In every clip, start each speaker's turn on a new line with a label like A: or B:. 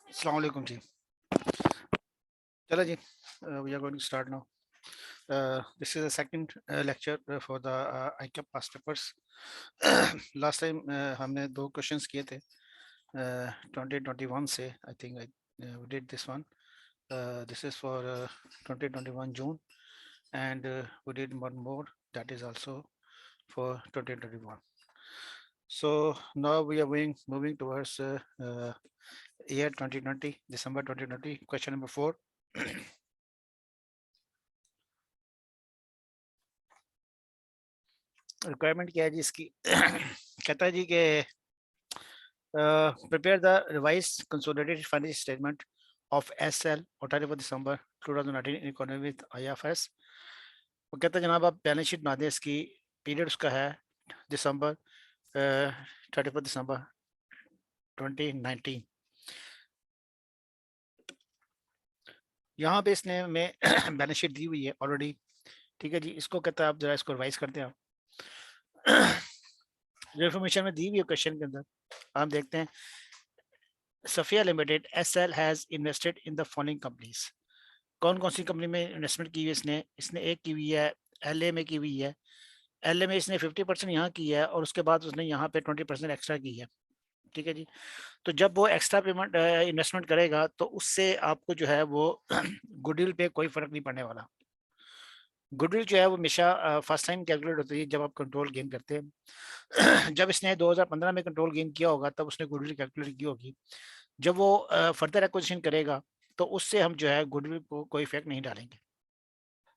A: अस्सलाम वालेकुम जी। चलो जी, we are going to start now. This is the second lecture for the ICAP past papers. Last time हमने दो क्वेश्चंस किए थे 2021 से. I think we did this one. This is for 2021 June, and we did one more that is also for 2021. So now we are moving towards year 2020, December 2020. Question number 4. Requirement क्या है जी इसकी? कहता है जी कि prepare the revise consolidated financial statement of SL 31 December 2019 in according with IFS. वो कहता है जनाब आप बैलेंस शीट बना दें. इसकी पीरियड उसका है दिसंबर 31 दिसंबर 2019. यहाँ पे इसने में बैलेंस शीट दी हुई है ऑलरेडी. ठीक है जी, इसको कहता है आप जरा इसको रिवाइज करते हैं. आप जो इन्फॉर्मेशन में दी हुई है क्वेश्चन के अंदर हम देखते हैं. Safia limited SL has invested in the following companies. कौन कौन सी कंपनी में इन्वेस्टमेंट की हुई है इसने? इसने एक की हुई है एलए में की हुई है. एलए में इसने 50% यहाँ की है और उसके बाद उसने यहाँ पे 20% एक्स्ट्रा की है. ठीक है जी. तो जब वो एक्स्ट्रा पेमेंट इन्वेस्टमेंट करेगा तो उससे आपको जो है वो गुडविल पे कोई फर्क नहीं पड़ने वाला. गुडविल जो है वो हमेशा फर्स्ट टाइम कैलकुलेट होती है जब आप कंट्रोल गेन करते हैं. जब इसने 2015 में कंट्रोल गेन किया होगा तब उसने गुडविल कैलकुलेट की होगी. जब वो फर्दर एक्विजिशन करेगा तो उससे हम जो है गुडविल को कोई इफेक्ट नहीं डालेंगे.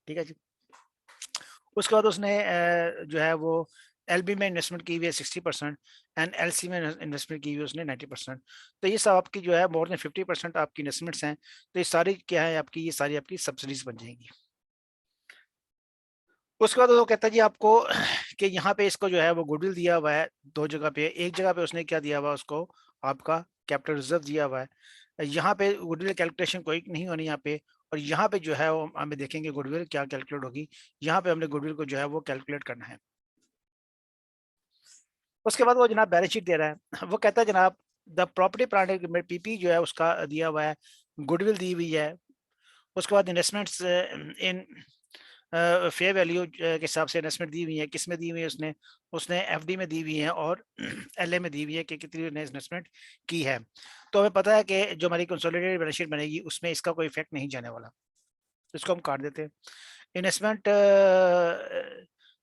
A: ठीक है जी. उसके बाद उसने जो है वो एलबी में इन्वेस्टमेंट की हुई है 60% एंड एलसी में इन्वेस्टमेंट की हुई है उसने 90%. तो ये सब आपकी जो है मोर देन 50% आपकी इन्वेस्टमेंट्स हैं. तो ये सारी क्या है आपकी, ये सारी आपकी सब्सिडीज बन जाएंगी. उसके बाद वो कहता है जी आपको कि यहाँ पे इसको जो है वो गुडविल दिया हुआ है दो जगह पे. एक जगह पे उसने क्या दिया हुआ है उसको, आपका कैपिटल रिजर्व दिया हुआ है. यहाँ पे गुडविल कैलकुलेशन कोई नहीं होनी यहाँ पे. और यहाँ पे जो है वो हमें देखेंगे गुडविल क्या कैलकुलेट होगी. यहाँ पे हमने गुडविल को जो है वो कैलकुलेट करना है. उसके बाद वो जनाब बैलेंस शीट दे रहा है. वो कहता है जनाब द प्रॉपर्टी प्लांट पीपी जो है उसका दिया हुआ है, गुडविल दी हुई है. उसके बाद इन्वेस्टमेंट्स इन फेयर वैल्यू के हिसाब से इन्वेस्टमेंट दी हुई है. किस में दी हुई है उसने? उसने एफडी में दी हुई है और एलए में दी हुई है कि कितनी इन्वेस्टमेंट की है. तो हमें पता है कि जो हमारी कंसोलिडेटेड बैलेंस शीट बनेगी उसमें इसका कोई इफेक्ट नहीं जाने वाला. इसको हम काट देते हैं. Investment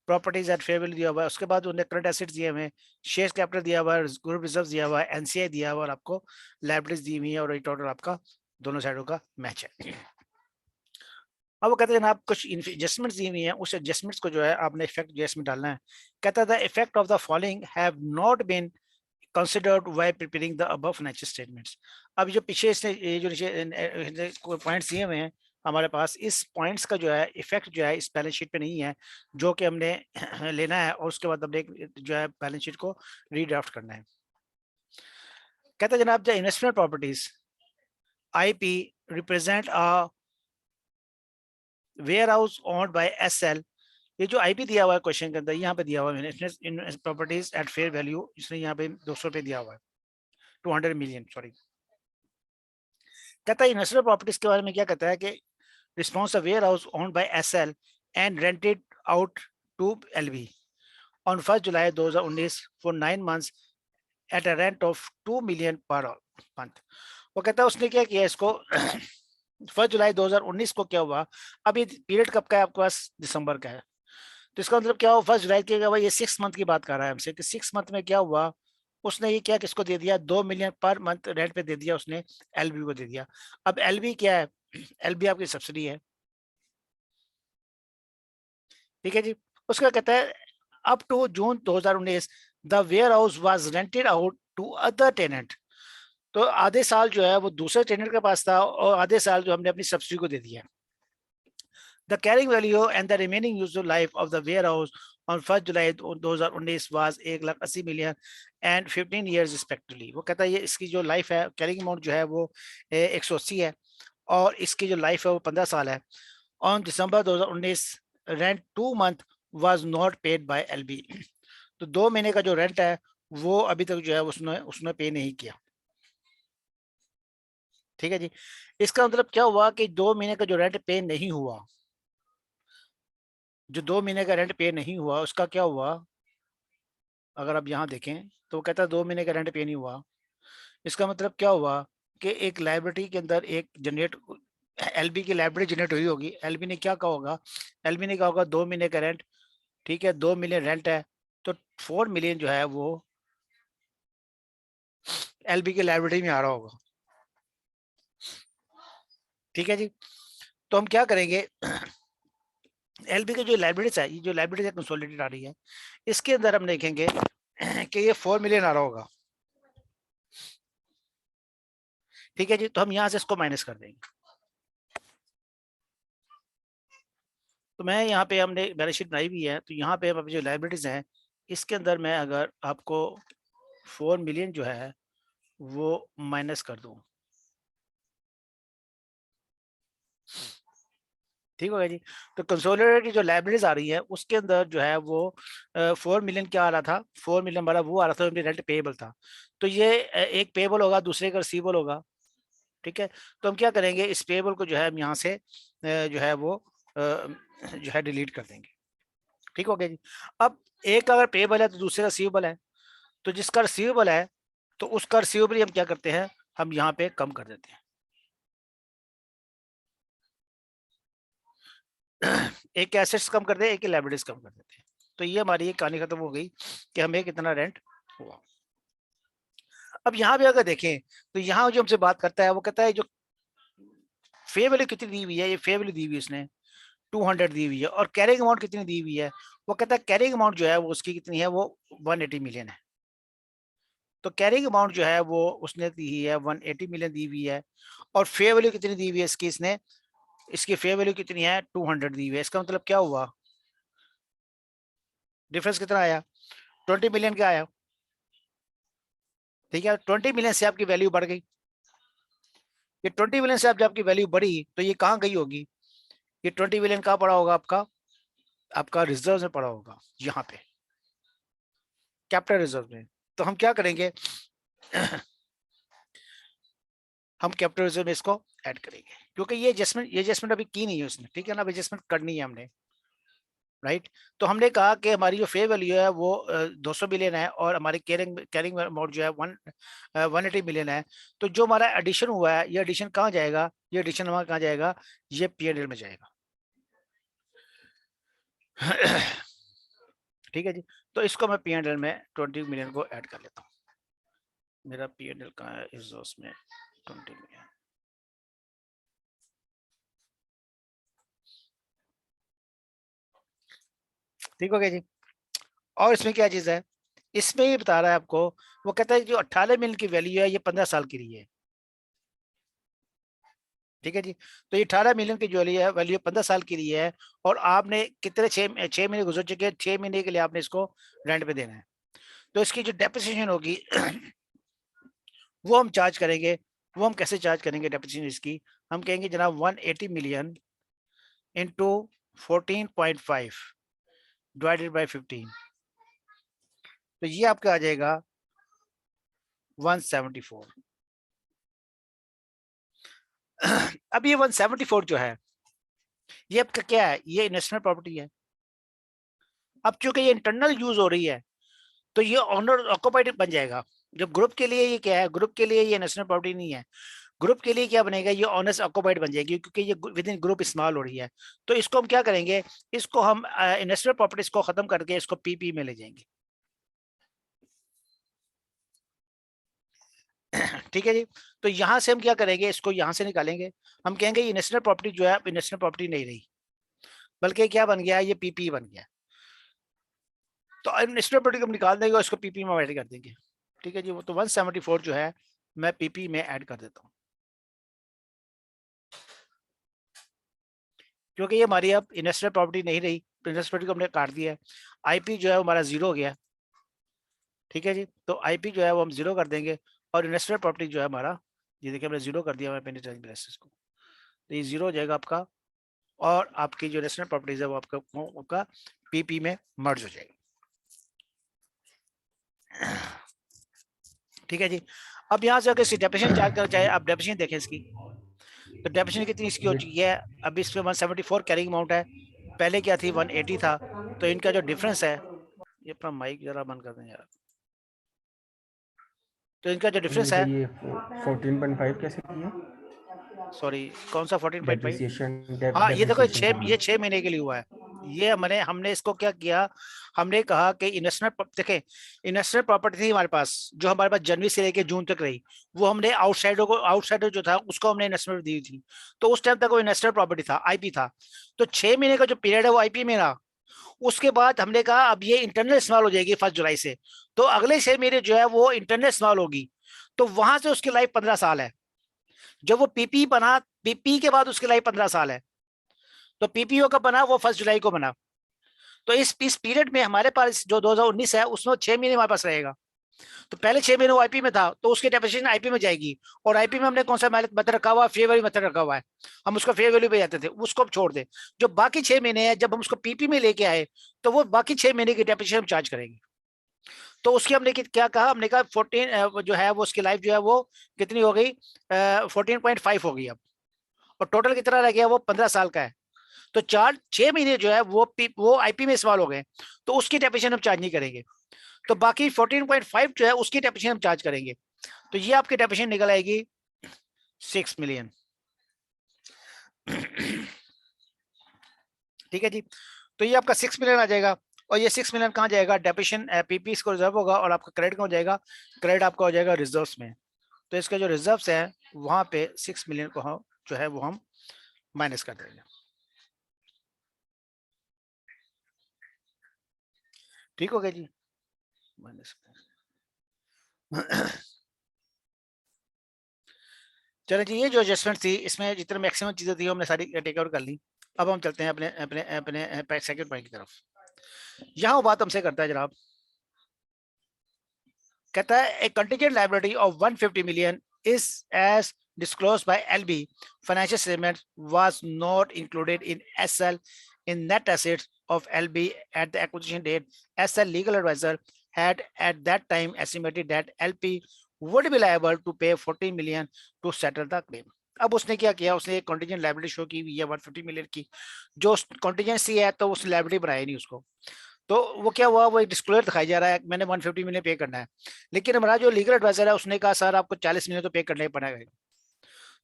A: properties at fair value दिया हुआ है. उसके बाद उन्हें करंट एसेट्स दिए हुए हैं, शेयर कैपिटल दिया हुआ है, ग्रुप रिजर्व दिया हुआ है, एनसीआई दिया हुआ है और आपको लायबिलिटीज दी हुई है. और ये टोटल आपका दोनों साइडों का मैच है. अब वो कहते हैं जनाब कुछ एडजस्टमेंट्स दी हुई हैं, उस एडजस्टमेंट्स को जो है आपने इफेक्ट जो इसमें डालना है. कहता है the effect of the following have not been considered while preparing the above financial statements. अब जो पीछे इसने ये जो नीचे पॉइंट्स दिए हुए हैं हमारे पास, इस पॉइंट्स का जो है इफेक्ट जो है इस बैलेंस शीट पे नहीं है जो कि हमने लेना है. और उसके बाद हमने जो है बैलेंस शीट को रीड्राफ्ट करना है. कहता है जनाब the investment properties IP represent a warehouse owned by SL. ये जो आईपी दिया हुआ है क्वेश्चन के अंदर यहाँ पे दिया हुआ है मैंने प्रॉपर्टीज एट फेयर वैल्यू, इसने यहाँ पे 200 रुपए दिया हुआ है, 200 मिलियन सॉरी. कहता है इन्वेस्टर प्रॉपर्टीज के बारे में क्या कहता है कि response a warehouse owned by SL and rented out to LB on 1 July 2019 for 9 months at a rent of 2 million per month. वो कहता है उसने क्या किया इसको 1 जुलाई 2019 को क्या हुआ. अब ये पीरियड कब का है आपके पास? दिसंबर का है. तो इसका मतलब क्या हुआ 1 जुलाई के भाई ये 6 मंथ की बात कर रहा है हमसे कि 6 मंथ में क्या हुआ. उसने ये क्या किसको दे दिया, 2 मिलियन पर मंथ रेंट पे दे दिया उसने, एलबी को दे दिया. अब एलबी क्या है? एलबी आपकी सब्सिडी है. ठीक है जी. उसका कहता है up to June 2019 the warehouse was rented out to other tenant. तो आधे साल जो है वो दूसरे टेनेंट के पास था और आधे साल जो हमने अपनी सब्सिडी को दे दिया. The carrying value and the remaining useful life of the warehouse on 1 July 2019 was 1,80,000 million and 15 years respectively. वो कहता है ये इसकी जो लाइफ है, कैरिंग अमाउंट जो है वो 180 है और इसकी जो लाइफ है वो 15 साल है. On December 2019 rent 2 month was not paid by LB. तो 2 महीने का जो रेंट है वो अभी तक जो है उसने पे नहीं किया. ठीक है जी। इसका मतलब क्या हुआ कि 2 महीने का जो रेंट पे नहीं हुआ, जो 2 महीने का रेंट पे नहीं हुआ उसका क्या हुआ, अगर आप यहाँ देखें तो वो कहता है 2 महीने का रेंट पे नहीं हुआ। इसका मतलब क्या हुआ कि एक लाइब्रेरी के अंदर एक जनरेट, एलबी की लाइब्रेरी जनरेट हुई होगी, एलबी ने क्या कहा होगा, एलबी ने कहा होगा 2 महीने का रेंट, ठीक है 2 मिलियन रेंट है, तो 4 मिलियन जो है वो एलबी की लाइब्रेरी में आ रहा होगा। ठीक है जी। तो हम क्या करेंगे, एलबी की जो लाइब्रेरीज है, ये जो लाइब्रेरीज है कंसोलिडेटेड आ रही है, इसके अंदर हम देखेंगे कि ये 4 मिलियन आ रहा होगा। ठीक है जी। तो हम यहाँ से इसको माइनस कर देंगे। तो मैं यहाँ पे हमने बैलेंस शीट बनाई हुई है, तो यहाँ पे हम जो लाइब्रेरीज हैं इसके अंदर मैं अगर आपको 4 मिलियन जो है वो माइनस कर दूं, ठीक होगा जी। तो कंसोलिडेटेड जो लाइब्रेरीज आ रही है उसके अंदर जो है वो 4 मिलियन क्या आ रहा था, 4 मिलियन वाला वो आ रहा था, रेंट पेएबल था। तो ये एक पेएबल होगा, दूसरे का रिसीवेबल होगा। ठीक है। तो हम क्या करेंगे, इस पेएबल को जो है हम यहाँ से जो है वो जो है डिलीट कर देंगे। ठीक हो गया जी। अब एक का अगर पेएबल है तो दूसरे का रिसीवेबल है, तो जिसका रिसीवेबल है तो उसका रिसीवेबल हम क्या करते हैं, हम यहाँ पे कम कर देते हैं। एक एसेट्स कम कर दे, एक लाइबिलिटीज कम कर देते हैं। तो ये हमारी एक कहानी खत्म हो गई कि हमें कितना रेंट हुआ। अब यहाँ भी अगर देखें तो यहाँ जो हमसे बात करता है वो कहता है जो फे वैल्यू कितनी दी हुई है, ये फे वैल्यू दी हुई है इसने 200 दी हुई है, और कैरिंग अमाउंट कितनी दी हुई है, वो कहता है कैरिंग अमाउंट जो है वो उसकी कितनी है, वो 180 मिलियन है। तो कैरिंग अमाउंट जो है वो उसने दी है 180 मिलियन दी हुई है, और फे वैल्यू कितनी दी हुई है इसकी, इसने इसकी फे वैल्यू कितनी है 200 दी हुई है। इसका मतलब क्या हुआ, डिफरेंस कितना आया, 20 मिलियन का आया। ठीक है, 20 मिलियन से आपकी वैल्यू बढ़ गई। ये 20 मिलियन से आप जब आपकी वैल्यू बढ़ी तो ये कहाँ गई होगी, ये 20 मिलियन कहाँ पड़ा होगा आपका, आपका रिजर्व में पड़ा होगा, यहाँ पे कैपिटल रिजर्व में। तो हम क्या करेंगे हम कैपिटल रिजर्व में इसको ऐड करेंगे, क्योंकि ये एडजस्टमेंट अभी की नहीं है उसने। ठीक है ना, एडजस्टमेंट करनी है हमने, राइट। तो हमने कहा कि हमारी जो फे वैल्यू है वो 200 मिलियन है, और हमारी कैरिंग कैरिंग अमाउंट जो है 180 मिलियन है। तो जो हमारा एडिशन हुआ है, ये एडिशन कहाँ जाएगा, ये एडिशन हमारा कहाँ जाएगा, ये P&L में जाएगा। ठीक है जी। तो इसको मैं P&L में 20 मिलियन को ऐड कर लेता हूँ। मेरा P&L कहाँ है, इस उसमें 20 मिलियन। ठीक हो गया जी। और इसमें क्या चीज है, इसमें ये बता रहा है आपको, वो कहता है जो 18 मिलियन की वैल्यू है ये 15 साल के लिए है। ठीक है जी। तो ये 18 मिलियन की जो वैल्यू 15 साल के लिए है, और आपने कितने 6 महीने गुजर चुके हैं, 6 महीने के लिए आपने इसको रेंट पे देना है। तो इसकी जो डेप्रिसिएशन होगी वो हम चार्ज करेंगे। वो हम कैसे चार्ज करेंगे डेप्रिसिएशन इसकी, हम कहेंगे जनाब 180 मिलियन इंटू 14.5 डिवाइडेड बाई 15, तो ये आपका आ जाएगा 174। अब ये 174 जो है ये आपका क्या है, ये इन्वेस्टमेंट प्रॉपर्टी है। अब चूंकि ये इंटरनल यूज हो रही है तो ये ऑनर ऑक्युपाइड बन जाएगा। जब ग्रुप के लिए ये क्या है, ग्रुप के लिए ये नेशनल प्रॉपर्टी नहीं है, ग्रुप के लिए क्या बनेगा, ये ऑनर्स ऑक्युपाइड बन जाएगी, क्योंकि ये विद इन ग्रुप इस्तेमाल हो रही है। तो इसको हम क्या करेंगे, इसको हम इन्वेस्टमेंट प्रॉपर्टीज को खत्म करके इसको पीपी में ले जाएंगे। ठीक है जी। तो यहां से हम क्या करेंगे, इसको यहां से निकालेंगे। हम कहेंगे ये नेशनल प्रॉपर्टी जो है नेशनल प्रॉपर्टी नहीं रही, बल्कि क्या बन गया, ये पीपी बन गया। तो नेशनल प्रॉपर्टी को हम निकाल देंगे और इसको पीपी में ऐड कर देंगे। ठीक है जी। वो तो 174 जो है मैं पीपी में ऐड कर देता हूँ, क्योंकि ये हमारी अब इन्वेस्टमेंट प्रॉपर्टी नहीं रही, तो इन्वेस्टमेंट प्रॉपर्टी को हमने काट दिया है। आईपी जो है हमारा जीरो हो गया। ठीक है जी। तो आईपी जो है वो हम जीरो कर देंगे, और इन्वेस्टमेंट प्रॉपर्टी जो है हमारा, ये देखिए हमने जीरो कर दिया है पेनिट्रेंट बेसिस को, तो ये जीरो हो जाएगा आपका, और आपकी जो इन्वेस्टमेंट प्रॉपर्टीज है वो आपका पीपी में मर्ज हो जाएगी। ठीक है जी। अब यहाँ से अगर डेप्रिसिएशन चार्ज करना चाहे, आप डेप्रिसिएशन देखें इसकी, तो डेप्रिसिएशन कितनी इसकी हो चुकी है, अभी इसमें 174 कैरिंग अमाउंट है, पहले क्या थी 180 था। तो इनका जो डिफरेंस है, ये अपना माइक जरा बंद कर दें यार, तो इनका जो
B: ये
A: डिफरेंस है,
B: चाहिए 14.5 कैसे किया
A: सॉरी कौन सा 14.5,
B: डेप्रिसिएशन
A: हाँ ये देखो
B: डेप्रिसिएशन के
A: ये
B: लिए?
A: 6 महीने के लिए हुआ है। ये हमने इसको क्या किया, हमने कहा कि इन्वेस्टमेंट देखें, इन्वेस्टमेंट प्रॉपर्टी थी हमारे पास, जो हमारे पास जनवरी से लेकर जून तक रही, वो हमने आउटसाइडर जो था उसको हमने इन्वेस्टमेंट दी थी। तो उस टाइम तक वो इन्वेस्टमेंट प्रॉपर्टी था, आईपी था। तो 6 महीने का जो पीरियड है वो आईपी में रहा। उसके बाद हमने कहा अब ये इंटरनल इस्तेमाल हो जाएगी 1 जुलाई से, तो अगले 6 महीने जो है वो इंटरनल इस्तेमाल होगी। तो वहां से उसकी लाइफ 15 साल है। जब वो पीपी बना, पीपी के बाद उसकी लाइफ 15 साल है। तो पीपीओ का बना वो 1 जुलाई को बना। तो इस पीरियड में हमारे पास जो 2019 है उसमें 6 महीने हमारे पास रहेगा। तो पहले 6 महीने वो आईपी में था, तो उसकी डेप्रिसिएशन आईपी में जाएगी। और आईपी में हमने कौन सा मेथड रखा हुआ है, फेयर वैल्यू मेथड रखा हुआ है, हम उसको फेयर वैल्यू पे जाते थे, उसको छोड़ दे। जो बाकी 6 महीने है जब हम उसको पीपी में लेके आए, तो वो बाकी 6 महीने की डेप्रिसिएशन हम चार्ज करेंगे। तो उसकी हमने क्या कहा, हमने कहा 14 जो है वो उसकी लाइफ जो है वो कितनी हो गई, 14.5 हो गई अब। और टोटल कितना रह गया, वो 15 साल का है। तो 6 महीने जो है वो आईपी में इस्तेमाल हो गए, तो उसकी डेप्रिसिएशन हम चार्ज नहीं करेंगे। तो बाकी 14.5 जो है उसकी डेप्रिसिएशन हम चार्ज करेंगे। तो ये आपकी डेप्रिसिएशन निकल आएगी 6 मिलियन। ठीक है जी। तो ये आपका 6 मिलियन आ जाएगा। और ये 6 मिलियन कहाँ जाएगा, डेप्रिसिएशन पीपी को रिजर्व होगा, और आपका क्रेडिट कहाँ हो जाएगा, क्रेडिट आपका हो जाएगा रिजर्व्स में। तो इसके जो रिजर्व्स है वहां पे 6 मिलियन को हम जो है वो हम माइनस कर देंगे। ठीक हो गया जी, माइनस। चलो जी, ये जो एडजस्टमेंट थी इसमें जितने मैक्सिमम चीजें थी हमने सारी टेक ओवर कर ली। अब हम चलते हैं अपने अपने अपने सेकंड पॉइंट की तरफ। यहाँ वो बात हमसे करता है जनाब, कहता है a contingent liability of 150 million is as disclosed by LB financial statement was not included in SL in net assets of LB at the acquisition date. SL legal advisor had at that time estimated that LP would be liable to pay 40 million to settle the claim. अब उसने क्या किया, उसने एक contingent liability show की हुई है 150 million की, जो कॉन्टीजेंसी है तो उसने लायबिलिटी बनाई नहीं उसको। तो वो क्या हुआ, वो एक डिस्क्लोजर दिखाई जा रहा है मैंने 150 मिलियन पे करना है। लेकिन हमारा जो लीगल एडवाइजर है उसने कहा सर आपको 40 मिलियन तो पे करना ही पड़ेगा।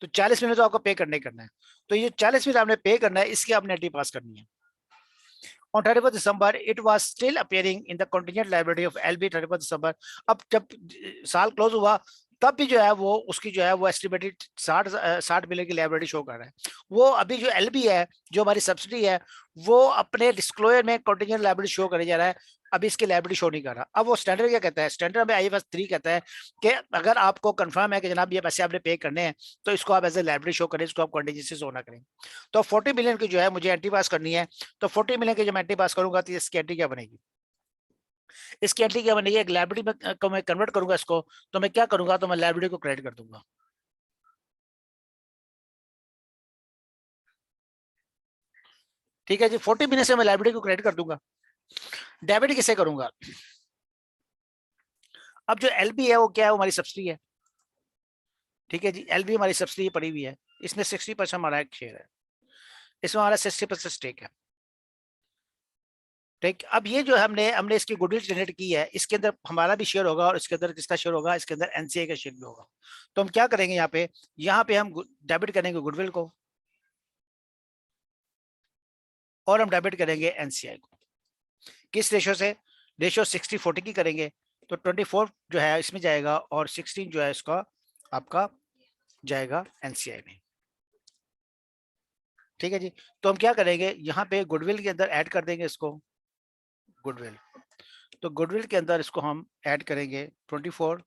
A: तो 40 मिलियन तो आपको पे करना ही करना है। तो ये 40 मिलियन आपने पे करना है, इसकी आपने एंट्री पास करनी है। On 31st December, it was still appearing in the contingent liability of LB 31st December। अब जब साल क्लोज हुआ तब भी जो है वो उसकी जो है वो एस्टिमेटेड 60 मिलियन की लायबिलिटी शो कर रहा है। वो अभी जो एलबी है, जो हमारी सब्सिडी है, वो अपने डिस्क्लोजर में कंटीजेंट लायबिलिटी शो करे जा रहा है, अभी इसकी लायबिलिटी शो नहीं कर रहा। अब वो स्टैंडर्ड क्या कहता है, स्टैंडर्ड में IFRS 3 कहता है कि अगर आपको कंफर्म है कि जनाब ये पैसे आपने पे करने हैं, तो इसको आप एज ए लायबिलिटी शो करें, इसको आप कंटीजेंसी शो ना करें। तो 40 मिलियन की जो है मुझे एंट्री पास करनी है। तो 40 मिलियन की जब मैं एंट्री पास करूंगा तो इसकी एंट्री क्या बनेगी, इसकी एंट्री क्या बनेगी, एक लायबिलिटी में को मैं कन्वर्ट करूंगा इसको। तो मैं क्या करूंगा, तो मैं लायबिलिटी को क्रेडिट कर दूंगा। ठीक है जी, 40 मिलियन से मैं लायबिलिटी को क्रेडिट कर दूंगा। डेबिट किसे करूंगा, अब जो एलबी है वो क्या है, वो हमारी सब्सिडी है। ठीक है जी, एलबी हमारी सब्सिडी पड़ी हुई है, इसमें 60% हमारा एक शेयर है, इसमें हमारा 60% स्टेक है। ठीक, अब ये जो हमने हमने इसकी गुडविल जनरेट की है, इसके अंदर हमारा भी शेयर होगा, और इसके अंदर किसका शेयर होगा, इसके अंदर एनसीआई का शेयर भी होगा। तो हम क्या करेंगे, यहाँ पे हम डेबिट करेंगे गुडविल को, और हम डेबिट करेंगे एनसीआई को। किस रेशो से, रेशो 60-40 की करेंगे। तो 24 जो है इसमें जाएगा, और 16 जो है इसका आपका जाएगा एनसीआई में। ठीक है जी। तो हम क्या करेंगे, यहाँ पे गुडविल के अंदर ऐड कर देंगे इसको, गुडविल। तो गुडविल के अंदर इसको हम ऐड करेंगे 24,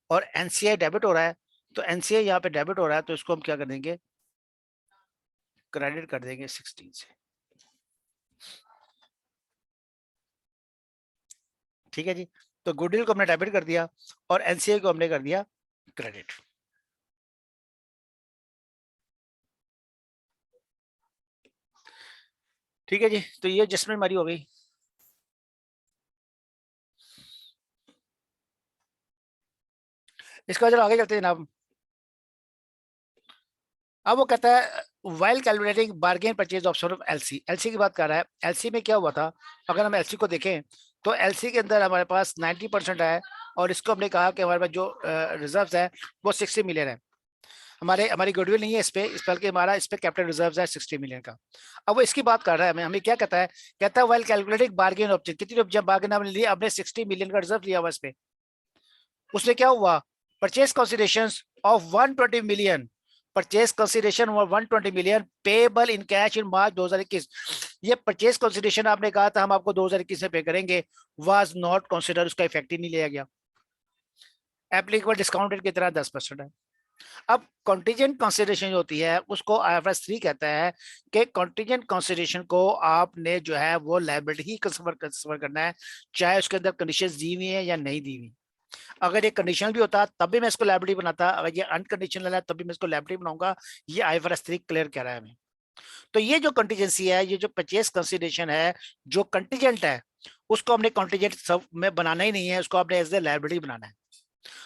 A: और एनसीआई डेबिट हो रहा है, तो एनसीआई यहाँ पे डेबिट हो रहा है, तो इसको हम क्या कर देंगे, क्रेडिट कर देंगे 16 से। ठीक है जी। तो गुडविल को हमने डेबिट कर दिया, और एनसीआई को हमने कर दिया क्रेडिट। ठीक है जी, तो ये एडजस्टमेंट हमारी हो गई। इसके बाद आगे चलते हैं जनाब। अब वो कहता है while calculating bargain purchase option of LC, LC की बात कर रहा है। एलसी में क्या हुआ था, अगर हम एलसी को देखें तो एलसी के अंदर हमारे पास 90% है, और इसको हमने कहा कि हमारे पास जो रिजर्व्स है वो 60 मिलियन है। हमारी गुडविल नहीं है इस पे, इस बल्कि हमारा इस पे कैपिटल रिजर्व्स है 60 मिलियन का। अब वो इसकी बात कर रहा है, हमें क्या कहता है, कहता है वाइल कैलकुलेटिंग बार्गेन ऑप्शन, कितनी जब बार्गेन हमने लिया, हमने 60 मिलियन का रिजर्व लिया हुआ इस पे, उसमें क्या हुआ, purchase consideration of 120 million, purchase consideration 120 million payable in cash in March 2021। ये परचेज कंसिडरेशन आपने कहा था हम आपको 2021 में पे करेंगे, वाज नॉट कंसिडर, उसका इफेक्ट ही नहीं लिया गया। एप्लीकेबल डिस्काउंट रेट कितना 10% है। अब कॉन्टीजेंट कंसिडरेशन जो होती है उसको IFRS 3 कहता है कि कॉन्टीजेंट कंसिडरेशन को आपने जो है वो लायबिलिटी ही कंसीडर करना है, चाहे उसके अंदर कंडीशंस दी हुई है या नहीं दी हुई। अगर ये कंडीशनल भी होता तब भी मैं इसको लायबिलिटी बनाता, अगर ये अनकंडीशनल है तब भी मैं इसको लायबिलिटी बनाऊंगा। ये IFRS 3 क्लियर कह रहा है हमें। तो ये जो कंटीजेंसी है, ये जो परचेज कंसिडरेशन है जो कंटीजेंट है, उसको हमने कॉन्टीजेंट सब में बनाना ही नहीं है, उसको आपने एज ए लायबिलिटी बनाना है।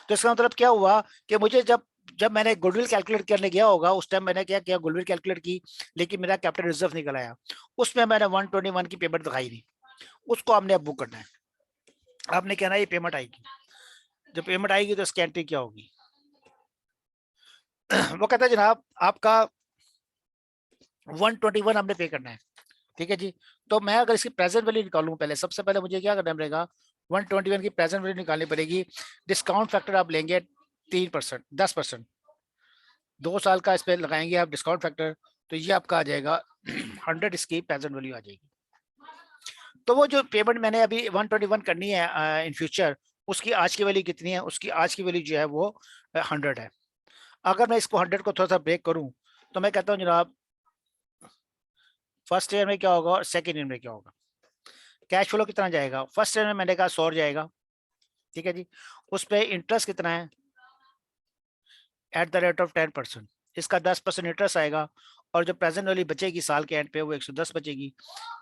A: तो इसका मतलब क्या हुआ कि मुझे जब जब मैंने गुडविल कैलकुलेट करने गया होगा उस टाइम मैंने क्या किया, गुडविल कैलकुलेट की, लेकिन मेरा कैपिटल रिजर्व निकल आया, उसमें मैंने 121 की पेमेंट दिखाई दी, उसको हमने अब बुक करना है। आपने कहना ये पेमेंट आएगी, जब पेमेंट आएगी तो इसकी एंट्री क्या होगी। वो कहता है जनाब आपका 121 हमने पे करना है, ठीक है जी। तो मैं अगर इसकी प्रेजेंट वैल्यू निकालूं, पहले सबसे पहले मुझे क्या करना पड़ेगा, 121 की प्रेजेंट वैल्यू निकालनी पड़ेगी। डिस्काउंट फैक्टर आप लेंगे 3%, 10%, 2 साल का इस पे लगाएंगे आप डिस्काउंट फैक्टर, तो ये आपका आ जाएगा 100, इसकी प्रेजेंट वैल्यू आ जाएगी। तो वो जो पेमेंट मैंने अभी 121 करनी है इन फ्यूचर, उसकी आज की वैल्यू कितनी है, उसकी आज की वैल्यू जो है वो 100 है। अगर मैं इसको 100 को थोड़ा सा ब्रेक करूं तो मैं कहता हूँ जनाब फर्स्ट ईयर में क्या होगा और सेकेंड ईयर में क्या होगा। कैश फ्लो कितना जाएगा, फर्स्ट ईयर में मैंने कहा 100 जाएगा, ठीक है जी। उस पर इंटरेस्ट कितना है, एट द रेट ऑफ 10%, इसका 10% इंटरेस्ट आएगा, और जो प्रेजेंट वैल्यू बचेगी साल के एंड पे वो 110 बचेगी।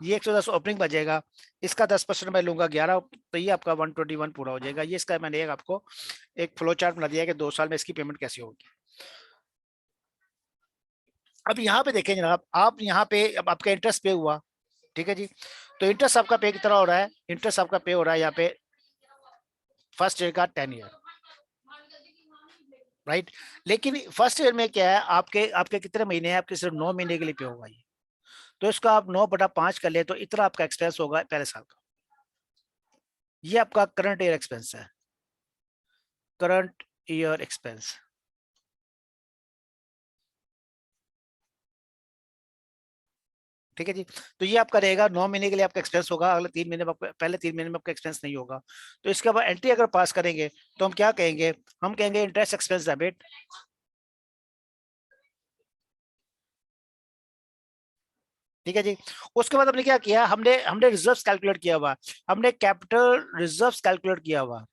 A: ये 110 ओपनिंग बचेगा, इसका 10% मैं लूंगा 11, तो ये आपका 121 पूरा हो जाएगा। ये इसका मैंने आपको एक फ्लो चार्ट बना दिया कि 2 साल में इसकी पेमेंट कैसे होगी। अब यहाँ पे देखें जनाब, आप यहाँ पे अब आपका इंटरेस्ट पे हुआ, ठीक है जी। तो इंटरेस्ट आपका पे कितना हो रहा है, इंटरेस्ट आपका पे हो रहा है यहाँ पे फर्स्ट ईयर का 10 ईयर, राइट। लेकिन फर्स्ट ईयर में क्या है, आपके आपके कितने महीने हैं, आपके सिर्फ 9 महीने के लिए पे होगा ये, तो इसका आप 9/5 कर ले तो इतना आपका एक्सपेंस होगा पहले साल का। ये आपका करंट ईयर एक्सपेंस है, करंट ईयर एक्सपेंस, ठीक है जी। तो ये आपका रहेगा 9 महीने के लिए आपका एक्सपेंस होगा, अगले 3 महीने में आपका, पहले 3 महीने में आपका एक्सपेंस नहीं होगा। तो इसके बाद एंट्री अगर पास करेंगे तो हम क्या कहेंगे, हम कहेंगे इंटरेस्ट एक्सपेंस डेबिट, ठीक है जी। उसके बाद हमने क्या किया, हमने हमने रिजर्व्स कैलकुलेट किया हुआ, हमने कैपिटल रिजर्व्स कैलकुलेट किया हुआ।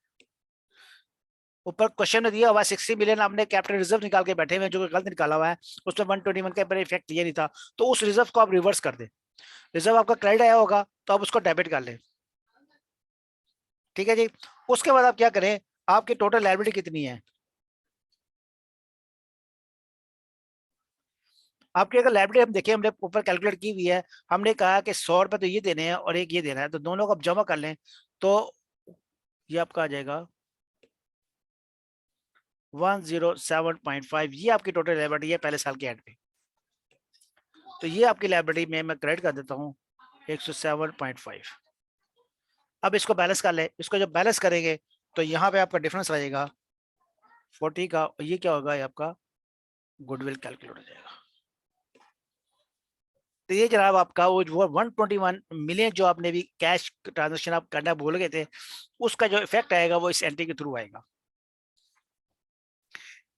A: ऊपर क्वेश्चन में दिया हुआ 60 मिलियन, आपने कैपिटल रिजर्व निकाल के बैठे हुए जो गलत निकाला हुआ है, उसमें 121 का इफेक्ट ये नहीं था, तो उस रिजर्व को आप रिवर्स कर दे। रिजर्व आपका क्रेडिट आया होगा तो आप उसको डेबिट कर ले, ठीक है जी। उसके बाद आप क्या करें, आपकी टोटल लायबिलिटी कितनी है, आपकी अगर लायबिलिटी हम देखें, हमने ऊपर कैलकुलेट की हुई है, हमने कहा कि 100 रुपए तो ये देने हैं और एक ये देना है, तो दोनों को आप जमा कर लें तो ये आपका आ जाएगा 107.5, ये आपकी टोटल लायबिलिटी है पहले साल के एंड पे। तो ये आपकी लायबिलिटी में मैं क्रेडिट कर देता हूँ 107.5। अब इसको बैलेंस कर ले, इसको जब बैलेंस करेंगे तो यहाँ पे आपका डिफरेंस रहेगा 40 का, और ये क्या होगा, ये आपका गुडविल कैलकुलेट हो जाएगा। तो ये जनाब आपका वो 121 मिलियन जो आपने भी कैश ट्रांजेक्शन आप करना भूल गए थे, उसका जो इफेक्ट आएगा वो इस एंट्री के थ्रू आएगा,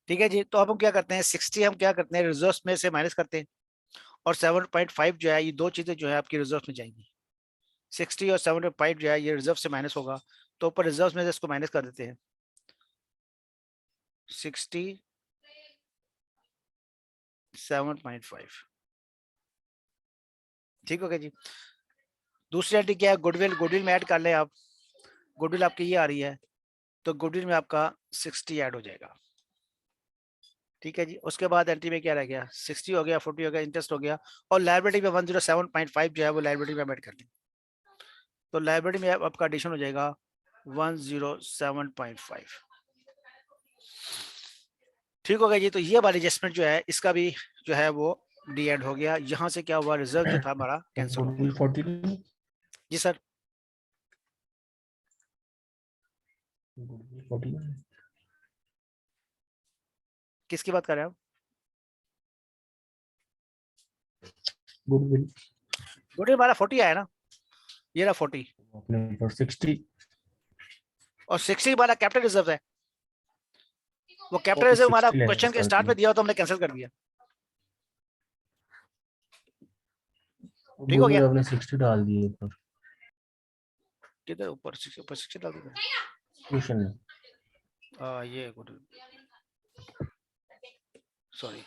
A: ठीक है जी। तो अब हम क्या करते हैं, 60 हम क्या करते हैं रिजर्व में से माइनस करते हैं, और 7.5 जो है, ये दो चीजें जो है आपकी रिजर्व में जाएंगी। 60 और 7.5 जो है ये रिजर्व से माइनस होगा, तो ऊपर रिजर्व में से इसको माइनस कर देते हैं, 67.5, ठीक हो गया जी। दूसरी एंट्री क्या है, गुडविल, गुडविल में ऐड कर ले आप, गुडविल आपकी ये आ रही है, तो गुडविल में आपका 60 ऐड हो जाएगा। ठीक है जी। उसके बाद एंट्री में क्या रह गया, 60 हो गया, 40 हो गया, इंटरेस्ट हो गया, और लाइबिलिटी में 107.5 जो है वो लाइबिलिटी में ऐड कर दी। तो लाइबिलिटी में आपका एडिशन हो जाएगा 107.5। ठीक हो गया जी। तो ये वाली एडजस्टमेंट जो है इसका भी जो है वो डी एंड हो गया। यहाँ से क्या हुआ, रिजर्व जो था हमारा कैंसिल हो गया।
B: गुडविल 14,
A: जी सर,
B: गुडविल 14,
A: किसकी बात कर रहे हैं आप?
B: गुडविल
A: टोटल हमारा 40 आया ना, ये रहा 40,
B: अपने ऊपर 60,
A: और 60 वाला कैपिटल रिजर्व है। वो कैपिटल
B: वो
A: रिजर्व हमारा
B: 60 लेस
A: क्वेश्चन के
B: कर
A: स्टार्ट में
B: दिया,
A: दिया तो हमने कैंसिल कर दिया। ठीक हो
B: गुडविल
A: गया।
B: अपने 60 डाल दिए ऊपर
A: किधर ऊपर 60 डाल दिया?
B: क्वेश्चन में।
A: ये गुड, सॉरी।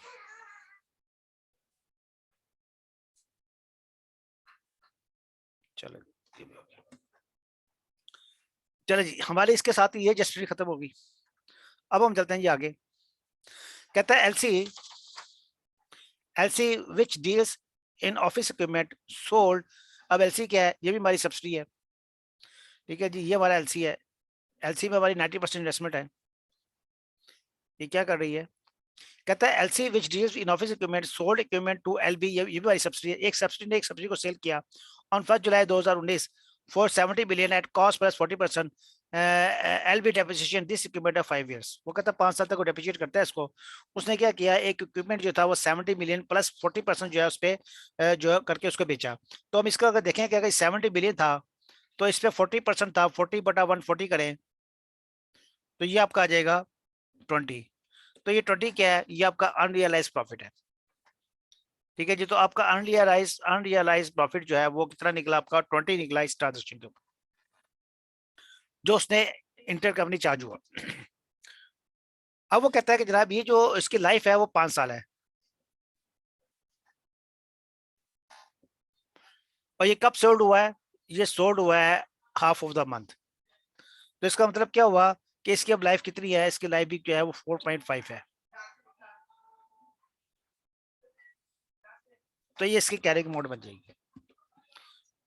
A: चलो ये भी हो गया। चलो जी, हमारे इसके साथ ये जस्टिफिकेशन खत्म होगी। अब हम चलते हैं जी आगे। कहता है LC which deals in office equipment sold. अब एलसी क्या है, ये भी हमारी सब्सिडी है। ठीक है जी, ये हमारा एलसी है। एलसी में हमारी 90% इन्वेस्टमेंट है। ये क्या कर रही है, कहता है LC which deals in office equipment sold equipment to LB, ये भी हमारी सब्सिडी है। एक सब्सिडी ने एक सब्सिडी को सेल किया on 1 July 2019 for 70 billion at cost plus 40%। LB depreciation this equipment of 5 years. वो कहता है 5 साल तक वो डेप्रिशिएट करता है इसको। उसने क्या किया, एक इक्विपमेंट जो था वो 70 मिलियन प्लस 40% जो है उस पर जो करके उसको बेचा। तो हम इसका अगर देखें कि अगर 70 बिलियन था तो इस पर 40% था, 40/140 करें तो ये आपका आ जाएगा 20। तो ये 20 क्या है, ये आपका अनरियलाइज प्रॉफिट है। ठीक है जी। तो आपका अनरियलाइज प्रॉफिट जो है वो कितना निकला, आपका 20 निकला इस ट्रांजेक्शन के ऊपर जो उसने इंटर कंपनी चार्ज हुआ। अब वो कहता है कि जनाब ये जो इसकी लाइफ है वो 5 साल है, और ये कब सोल्ड हुआ है, ये सोल्ड हुआ है हाफ ऑफ द मंथ। तो इसका मतलब क्या हुआ कि इसकी अब लाइफ कितनी है, इसकी लाइफ भी क्या है वो 4.5 है। तो ये इसकी कैरिंग मोड बन जाएगी।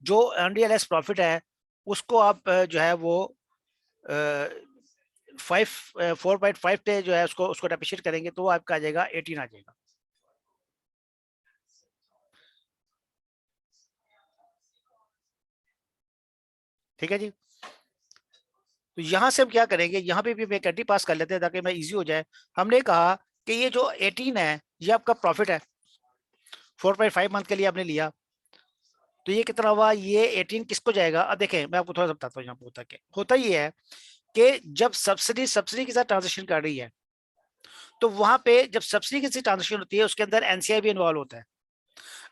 A: जो अनरियलाइज प्रॉफिट है उसको आप जो है वो 4.5 पे जो है उसको उसको डेप्रिशिएट करेंगे तो वो आपका आ जाएगा 18 आ जाएगा। ठीक है जी। तो यहां से हम क्या करेंगे, यहाँ पे भी वैकेंटी पास कर लेते हैं ताकि मैं इजी हो जाए। हमने कहा कि ये जो 18 है ये आपका प्रॉफिट है, 4.5 मंथ के लिए आपने लिया। तो ये कितना हुआ, ये 18 किसको जाएगा। अब देखें मैं आपको थोड़ा सा बताता हूँ यहाँ पे होता क्या होता। ये है कि जब सब्सिडी के साथ ट्रांजेक्शन कर रही है तो वहां पे जब सब्सिडी की ट्रांजेक्शन होती है उसके अंदर एनसीआई भी इन्वॉल्व होता है।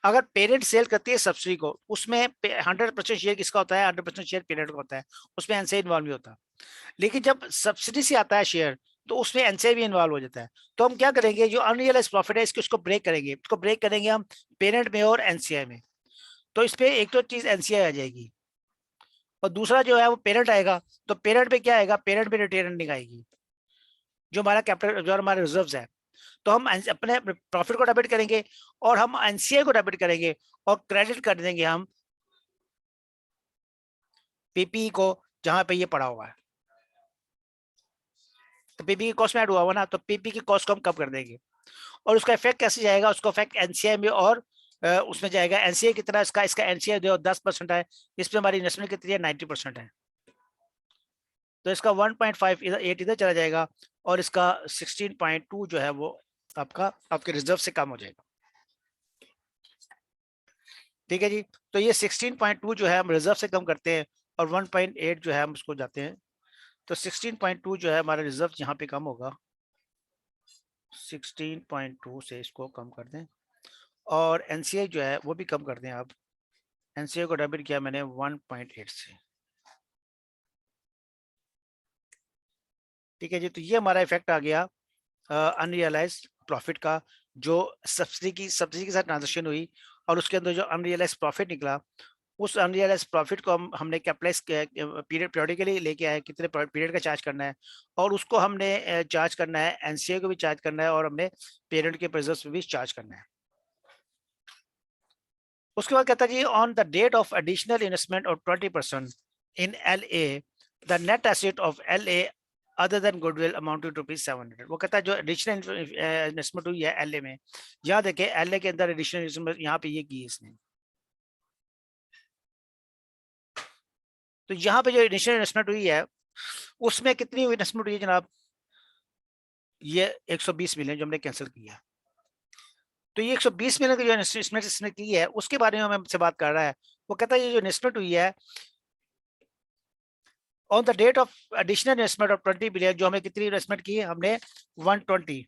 A: अगर पेरेंट सेल करती है सब्सिडी को, उसमें 100% शेयर किसका होता है, 100% शेयर पेरेंट का होता है, उसमें एनसीआई इन्वॉल्व नहीं होता। लेकिन जब सब्सिडी से आता है शेयर तो उसमें एनसीआई भी इन्वॉल्व हो जाता है। तो हम क्या करेंगे, जो अनरियलाइज प्रॉफिट है इसको उसको ब्रेक करेंगे, इसको ब्रेक करेंगे हम पेरेंट में और एनसीआई में। तो इस पे एक तो चीज एनसीआई आ जाएगी और दूसरा जो है वो पेरेंट आएगा। तो पेरेंट पे क्या आएगा, पेरेंट पे रिटेन अर्निंग आएगी जो हमारा कैपिटल जो हमारे रिजर्व्स है। तो हम अपने प्रॉफिट को डेबिट करेंगे और हम एनसीआई को डेबिट करेंगे और क्रेडिट कर देंगे हम पीपी को जहां पे ये पड़ा हुआ है। तो पीपी की कॉस्ट में ऐड हुआ हुआ ना, तो पीपी की कॉस्ट को हम कम कर देंगे। और उसका इफेक्ट कैसे जाएगा, उसका इफेक्ट एनसीआई में और उसमें जाएगा। एनसीआई कितना इसका इसका एनसीआई जो 10% है, इस पे हमारी इन्वेस्टमेंट कितनी है, 90% है। तो इसका 1.5 इधर 8 इधर चला जाएगा और इसका 16.2 जो है वो आपका आपके रिजर्व से कम हो जाएगा। ठीक है जी। तो ये 16.2 जो है हम रिजर्व से कम करते हैं और 1.8 जो है हम उसको जाते हैं। तो 16.2 जो है हमारा रिजर्व यहाँ पे कम होगा, 16.2 से इसको कम कर दें और एनसीआई जो है वो भी कम कर दें। आप एनसीआई को डेबिट किया मैंने 1.8 से। ठीक है जी। तो ये हमारा इफेक्ट आ गया अनरियलाइज प्रॉफिट का, जो सब्सिडी के साथ ट्रांजेक्शन हुई और उसके अंदर जो अनरियलाइज प्रॉफिट निकला उस अनरियलाइज प्रॉफिट को हमने कैपिटलाइज पीरियडिकली लेके आए, कितने पीरियड का चार्ज करना है, और उसको हमने चार्ज करना है, एनसीए को भी चार्ज करना है, और हमने पेरेंट के प्रेजेंस में भी चार्ज करना है। उसके बाद कहता है जी on the date of additional investment of 20% in LA the net asset of LA other than goodwill amounted to ₹700। वो कहता है जो एडिशनल इन्वेस्टमेंट हुई है LA में, यहाँ देखे LA के अंदर एडिशनल इन्वेस्टमेंट यहाँ पे ये की इसने, तो यहाँ पे जो एडिशनल इन्वेस्टमेंट हुई है उसमें कितनी इन्वेस्टमेंट हुई है जनाब, ये 120 मिलियन जो हमने कैंसिल किया। तो ये 120 मिलियन की जो इन्वेस्टमेंट इसने की है उसके बारे में हमसे बात कर रहा है। वो कहता है ये जो इन्वेस्टमेंट हुई है on the date of additional investment of 20 billion, जो हमने कितनी इन्वेस्टमेंट की है, हमने 120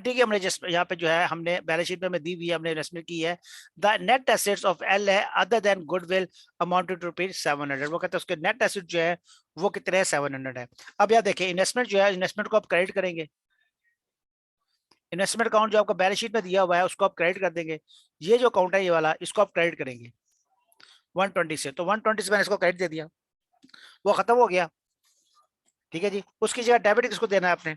A: की हमने यहाँ पे जो है हमने बैलेंस शीट में हमें दी हुई है, हमने इन्वेस्टमेंट की है। The net assets of L है other than goodwill amounted to ₹700। वो कहते हैं उसके नेट एसेट जो है वो कितने हैं, 700 है। अब यार देखिए इन्वेस्टमेंट जो है, इन्वेस्टमेंट को आप क्रेडिट करेंगे, इन्वेस्टमेंट अकाउंट जो आपका बैलेंस शीट में दिया हुआ है उसको आप क्रेडिट कर देंगे। ये जो अकाउंट है ये वाला, इसको आप क्रेडिट करेंगे 120 से, तो 120 से मैंने इसको क्रेडिट दे दिया, वो खत्म हो गया। ठीक है जी, उसकी जगह डेबिट किसको देना है आपने।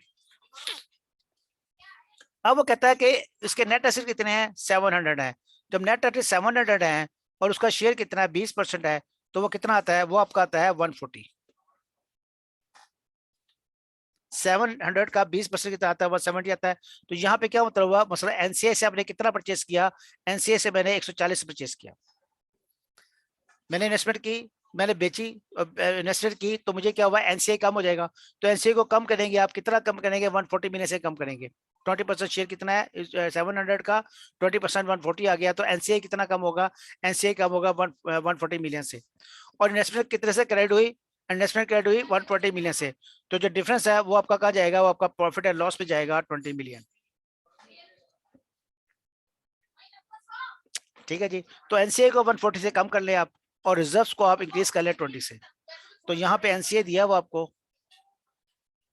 A: अब वो कहता है कि इसके नेट एसेट कितने हैं, 700 है। जब नेट एसेट 700 है और उसका शेयर कितना है, 20% है, तो वो कितना आता है, वो आपका आता है 140। 700 का 20% कितना आता है, 170 आता है। तो यहाँ पे क्या मतलब हुआ, मसला एनसीए से आपने कितना परचेस किया, एनसीए से मैंने 140 परचेस किया, मैंने इन्वेस्टमेंट की, मैंने बेची, इन्वेस्टमेंट की, तो मुझे क्या हुआ, एनसीए कम हो जाएगा। तो एनसीए को कम करेंगे आप, कितना कम करेंगे, 140 मिलियन से कम करेंगे। 20% शेयर कितना है 700 का, 20% 140 आ गया, तो एनसीए कितना कम होगा, एनसीए कम होगा 140 मिलियन से। और इन्वेस्टमेंट कितने से क्रेडिट हुई, इन्वेस्टमेंट क्रेडिट हुई 140 मिलियन से, तो जो डिफरेंस है वो आपका कहाँ जाएगा, वो आपका प्रॉफिट एंड लॉस पे जाएगा 20 मिलियन। ठीक है जी, तो एनसीए को 140 से कम कर ले आप, और रिजर्व्स को आप इंक्रीज कर ले 20 से। तो यहाँ पे एनसीए दिया वो आपको,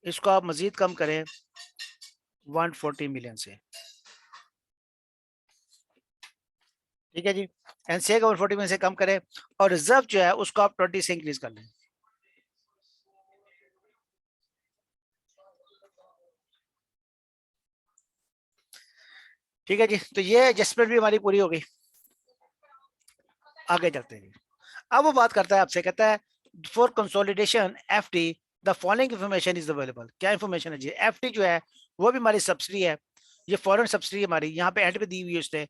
A: इसको आप मजीद कम करें 140 मिलियन से। ठीक है जी, एनसीए का 140 मिलियन से कम करें, और रिजर्व जो है उसको आप 20 से इंक्रीज कर लें। ठीक है जी, तो ये एडजस्टमेंट भी हमारी पूरी हो गई। आगे चलते हैं। अब वो बात करता है आपसे, कहता है for consolidation FD the following information is available. क्या इंफॉर्मेशन है जी, एफडी जो है वो भी हमारी सब्सिडी है, ये फॉरेन सब्सिडी हमारी, यहाँ पे एंड पे दी हुई है उसने,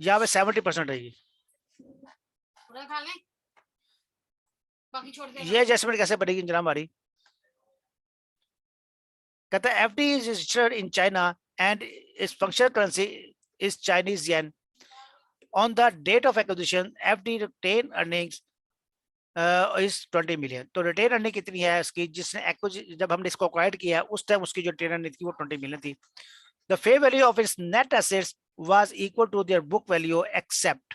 A: यहाँ पे 70% है ये एडजस्टमेंट कैसे बनेगी जनाब हमारी। कहता है FD is registered in China and its functional currency is Chinese yen. On the date of acquisition FD retain earnings is 20 million. तो रिटेन अर्निंग कितनी है इसकी, जिसने जब हमने इसको एक्वायर्ड किया उससे टाइम उसकी जो रिटेन अर्निंग थी वो 20 मिलियन थी। The fair value of its net assets was equal to their book value except,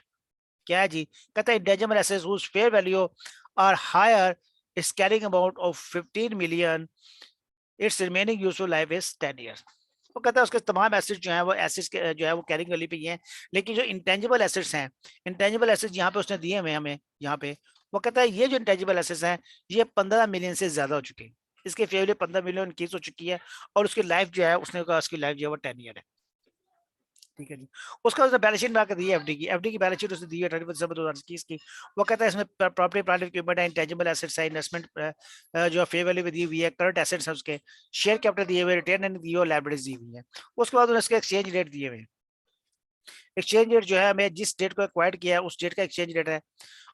A: क्या है जी, कहता है intangible assets whose fair value are higher is carrying amount of 15 million, its remaining useful life is 10 years. वो कहता है उसके तमाम एसेट्स जो हैं वो एसेट्स जो है वो कैरिंग वैल्यू पे ही हैं, लेकिन जो इंटेंजिबल एसेट्स हैं, इंटेंजिबल एसेट्स यहाँ पे उसने दिए हुए हमें यहाँ पे, वो कहता है ये जो इंटेंजिबल एसेट्स हैं ये 15 मिलियन से ज्यादा हो चुके हैं, इसके फेयर वैल्यू 15 मिलियन इंक्रीज हो चुकी है, और उसकी लाइफ जो है उसने कहा उसकी लाइफ जो है वो 10 ईयर है। ठीक है जी, उसका उसने बैलेंस शीट बनाकर दी है एफडी की बैलेंस शीट उसने दी है 31 दिसंबर 2021 की। वो कहता है इसमें प्रॉपर्टी प्लांट इक्विपमेंट है, इंटेंजिबल एसेट्स है, इन्वेस्टमेंट जो फेयर वैल्यू भी दी हुई है, करंट एसेट्स है उसके, शेयर कैपिटल दिए हुए, रिटर्न दी हुई है, लायबिलिटीज दी हुई है। उसके बाद उसके एक्सचेंज रेट दिए हुए, एक्सचेंज रेट जो है हमें जिस डेट को एक्वायर्ड किया है उस डेट का एक्सचेंज रेट है,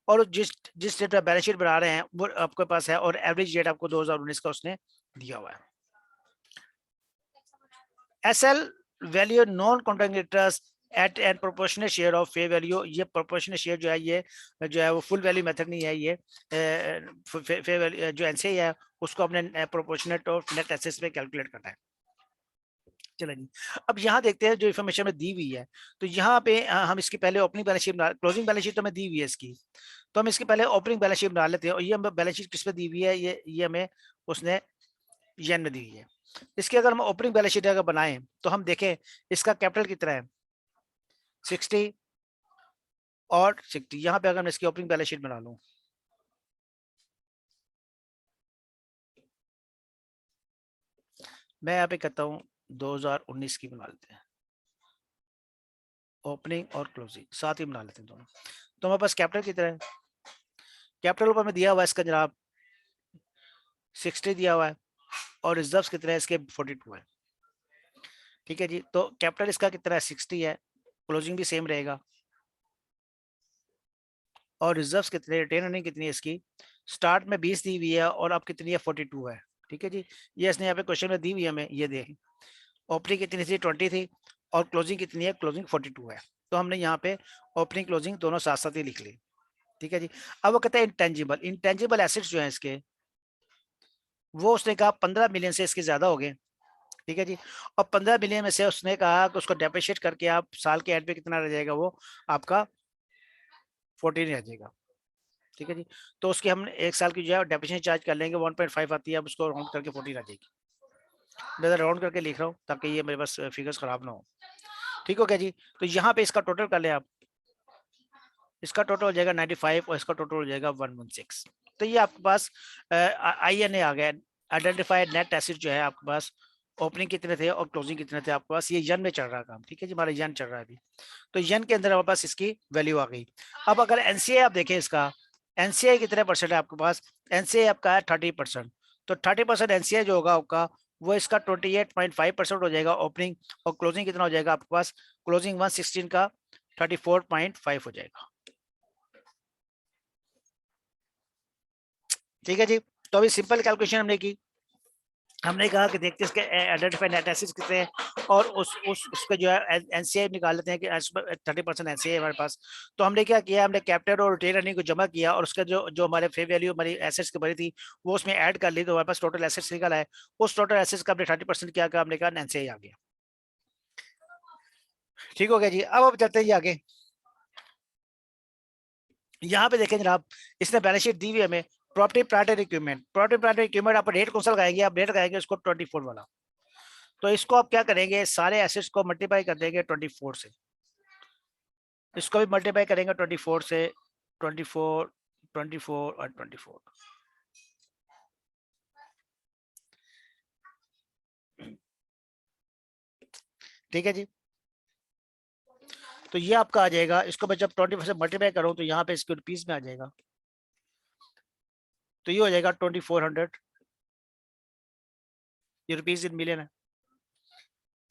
A: और जिस जिस डेट का बैलेंस शीट बना रहे हैं वो आपके पास है, और एवरेज रेट आपको 2019 का उसने दिया हुआ है। SL value non contract interest at and proportional share of fair value, ये प्रोपोर्शनल शेयर जो है ये जो है वो फुल वैल्यू मेथड नहीं है, ये फेयर वैल्यू जो एनसीए है उसको अपने प्रोपोर्शनल ऑफ नेट एसेट्स पे कैलकुलेट करना है। चलो जी, अब यहाँ देखते हैं जो इन्फॉर्मेशन में दी हुई है, तो यहाँ पे हम इसकी पहले opening balance sheet, closing balance sheet तो हमें दी हुई है इसकी, तो हम इसकी पहले ओपनिंग बैलेंस शीट बना लेते हैं, और ये हमें बैलेंस शीट किस पे दी हुई है, ये हमें उसने येन में दी हुई है। इसके अगर हम ओपनिंग बैलेंस शीट अगर बनाएं तो हम देखें इसका कैपिटल कितना है 60, और 60। यहाँ पे अगर मैं इसकी ओपनिंग बैलेंस शीट बना लूँ, मैं यहाँ पे कहता हूँ 2019 की बना लेते हैं, ओपनिंग और क्लोजिंग साथ ही बना लेते हैं दोनों। तो हमारे पास कैपिटल कितना है, कैपिटल ऊपर में दिया हुआ है इसका जनाब 60 दिया हुआ है, और रिजर्व्स कितने हैं इसके 42 है। ठीक है जी, तो कैपिटल इसका कितना है 60 है, क्लोजिंग भी सेम रहेगा, और रिजर्व्स कितने, रिटेन अर्निंग कितनी है इसकी, स्टार्ट में 20 दी हुई है और अब कितनी है 42 है। ठीक है जी, ये इसने यहाँ पे क्वेश्चन में दी हुई है हमें, ये देखें ओपनिंग कितनी थी 20 थी, और क्लोजिंग कितनी है, क्लोजिंग 42 है। तो हमने यहाँ पे ओपनिंग क्लोजिंग दोनों साथ साथ ही लिख ली। ठीक है जी, अब वो कहते हैं इंटेंजिबल, इंटेंजिबल एसेट्स जो है इसके, वो उसने कहा 15 मिलियन से इसके ज्यादा हो गए। ठीक है जी, और 15 मिलियन में से उसने कहा कि उसको डेप्रिशिएट करके आप साल के एंड पे कितना रह जाएगा, वो आपका 14 रह जाएगा। ठीक है जी, तो उसकी हम एक साल की जो है डेप्रिसिएशन चार्ज कर लेंगे, 1.5 आती है, अब उसको राउंड करके 14 आ जाएगी। मैं राउंड करके लिख रहा हूँ ताकि ये मेरे पास फिगर्स खराब ना हो। ठीक हो गया जी, तो यहाँ पे इसका टोटल कर ले आप, इसका टोटल हो जाएगा 95 और इसका टोटल हो जाएगा 116। तो ये आपके पास INA आ गया, आइडेंटिफाइड नेट एसेट जो है आपके पास, ओपनिंग कितने थे और क्लोजिंग कितने थे आपके पास, ये यन में चल रहा है काम। ठीक है जी, हमारा यन चल रहा है अभी, तो यन के अंदर हमारे पास इसकी वैल्यू आ गई। अब अगर एनसीए आप देखें इसका, एनसीए कितने परसेंट है आपके पास, एनसीए आपका है 30%, तो 30% एनसीए जो होगा आपका, वो इसका 28.5% हो जाएगा ओपनिंग, और क्लोजिंग कितना हो जाएगा आपके पास, क्लोजिंग 116 का 34.5 हो जाएगा। ठीक है जी, तो अभी सिंपल कैलकुलेशन हमने की, हमने कहा कि देखते इसके आइडेंटिफाई नेट एसेट्स कितने हैं, और उसके जो है एनसीआई निकाल लेते हैं कि 30% एनसीआई हमारे पास। तो हमने क्या किया, हमने कैपिटल और रिटेन अर्निंग को जमा किया, और उसका जो जो हमारे फेयर वैल्यू हमारी एसेट्स की बनी थी वो उसमें ऐड कर ली, तो हमारे पास टोटल एसेट्स निकल आए। उस टोटल एसेट्स का हमने 30% क्या कहा, हमने कहा एनसीआई आ गया। ठीक हो गया जी, अब चलते हैं आगे। यहाँ पे देखें जनाब, इसने बैलेंस शीट दी हुई हमें, property plant and equipment, property plant and equipment आप रेट कौन सा लगाएंगे, आप रेट लगाएंगे उसको 24 वाला। तो इसको आप क्या करेंगे, सारे एसेट्स को मल्टीप्लाई कर देंगे 24 से, इसको भी मल्टीप्लाई करेंगे 24 से, 24 24 और 24। ठीक है जी, तो ये आपका आ जाएगा, इसको मैं जब 24 से मल्टीप्लाई करूं तो यहाँ पे इसको रुपीज में आ जाएगा, तो ये हो जाएगा 2400, ये रुपीज इन मिलियन है।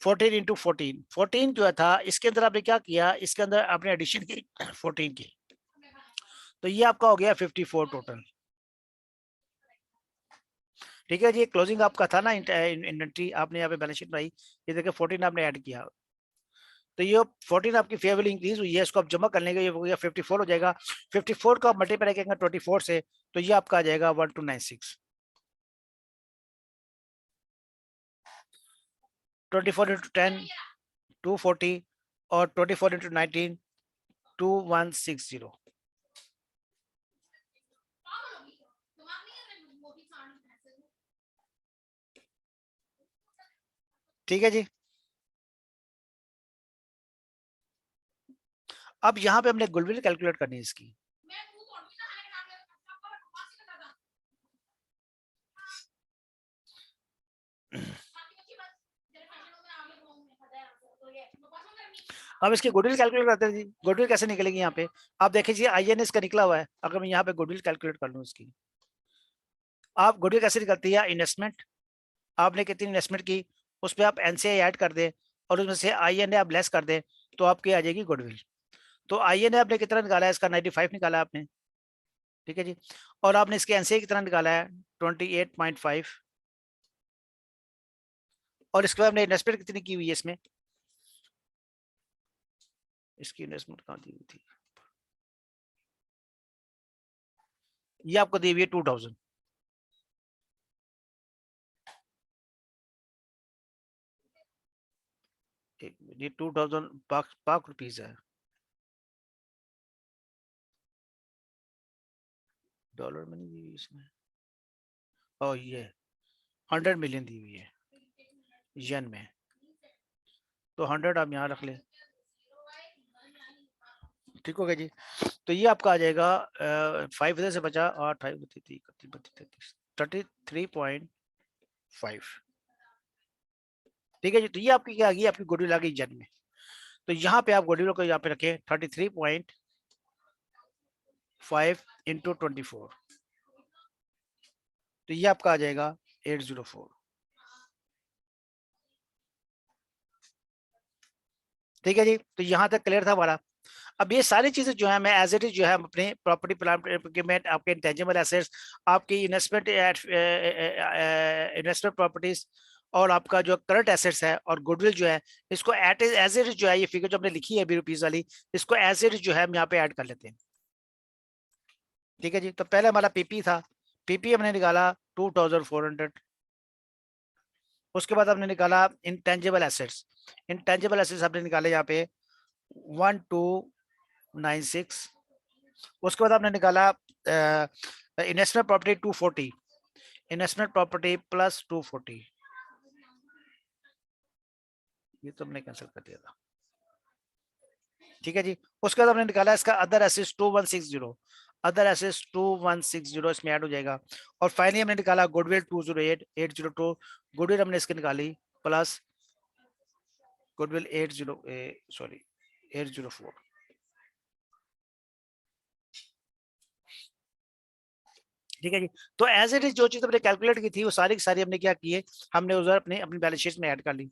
A: 14 इंटू 14 जो था इसके अंदर आपने क्या किया, इसके अंदर आपने एडिशन की 14 की, तो ये आपका हो गया 54 टोटल। ठीक है जी, क्लोजिंग आपका था ना इन्वेंट्री, आपने यहाँ पे बैलेंस शीट बनाई, ये देखिए 14 आपने ऐड किया, तो ये 14 आपकी फेयर वैल्यू इंक्रीज हुई है, इसको आप जमा कर लेंगे, ये हो गया 54 हो जाएगा। 54 को आप मल्टीप्लाई करेंगे 24 से, तो ये आपका आ जाएगा 1296। 24 इंटू 10 240, और 24 इंटू 19 2160। ठीक है जी, अब यहाँ पे हमने गुडविल कैलकुलेट करनी है इसकी। हम इसकी गुडविल कैलकुलेट करते हैं जी, गुडविल कैसे निकलेगी यहाँ पे, आप देखिए INS का निकला हुआ है, अगर मैं यहाँ पे गुडविल कैलकुलेट कर लूँ इसकी, आप गुडविल कैसे निकलती है, इन्वेस्टमेंट, आपने कितनी इन्वेस्टमेंट की, उस पर आप एनसीआई ऐड कर दें, और उसमें से INA आप लेस कर दें, तो आपकी आ जाएगी गुडविल। तो INA आपने कितना निकाला है इसका, 95 निकाला है आपने। ठीक है जी, और आपने इसके एनसीआई कितना निकाला है 28.5, और इसके बाद हमने इन्वेस्टमेंट कितनी की हुई है इसमें, इसकी इन्वेस्टमेंट कहाँ दी हुई थी, ये आपको दी हुई है 2000। ये 2000 पाक रुपीज है, डॉलर में नहीं दी हुई इसमें, और ये 100 मिलियन दी हुई है यन में, तो 100 आप यहाँ रख ले, ठीक हो गया जी। तो ये आपका आ जाएगा 5 इधर से बचा 8 33.5। ठीक है जी। तो ये आपकी क्या आ गई, आपकी गुडविल आ गई जन में। तो यहाँ पे आप गुडविल को यहाँ पे रखें 33.5 इंटू 24, तो ये आपका आ जाएगा 804। ठीक है जी। तो यहाँ तक क्लियर था हमारा। अब ये सारी चीजें जो है मैं एज इट इज जो है अपने प्रॉपर्टी प्लांट इक्विपमेंट, आपके इंटेंजिबल एसेट्स, आपकी इन्वेस्टमेंट इन्वेस्टमेंट प्रॉपर्टीज, और आपका जो करंट एसेट्स है और गुडविल जो है, इसको एज इट इज जो है ये फिगर जो हमने लिखी है अभी रुपीज वाली, इसको एज इट इज जो है हम यहाँ पे ऐड कर लेते हैं। ठीक है जी। तो पहले हमारा पीपी था, पीपी हमने निकाला 2400। उसके बाद हमने निकाला इंटेंजिबल एसेट्स, इंटेंजिबल एसेट्स हमने निकाले यहाँ पे 1296। उसके बाद आपने निकाला investment property 240, investment property plus 240, ये तो हमने कैंसिल कर दिया था। ठीक है जी। उसके बाद हमने निकाला इसका अदर एसेट्स 2160, अदर एसेट्स 2160 इसमें ऐड हो जाएगा। और फाइनली हमने निकाला गुडविल 208 802, गुडविल हमने इसकी निकाली प्लस गुडविल 804। ठीक है जी। तो एज इट इज जो चीज हमने कैलकुलेट की थी वो सारी की सारी हमने क्या की है, हमने उधर अपनी अपनी बैलेंस शीट में ऐड कर ली।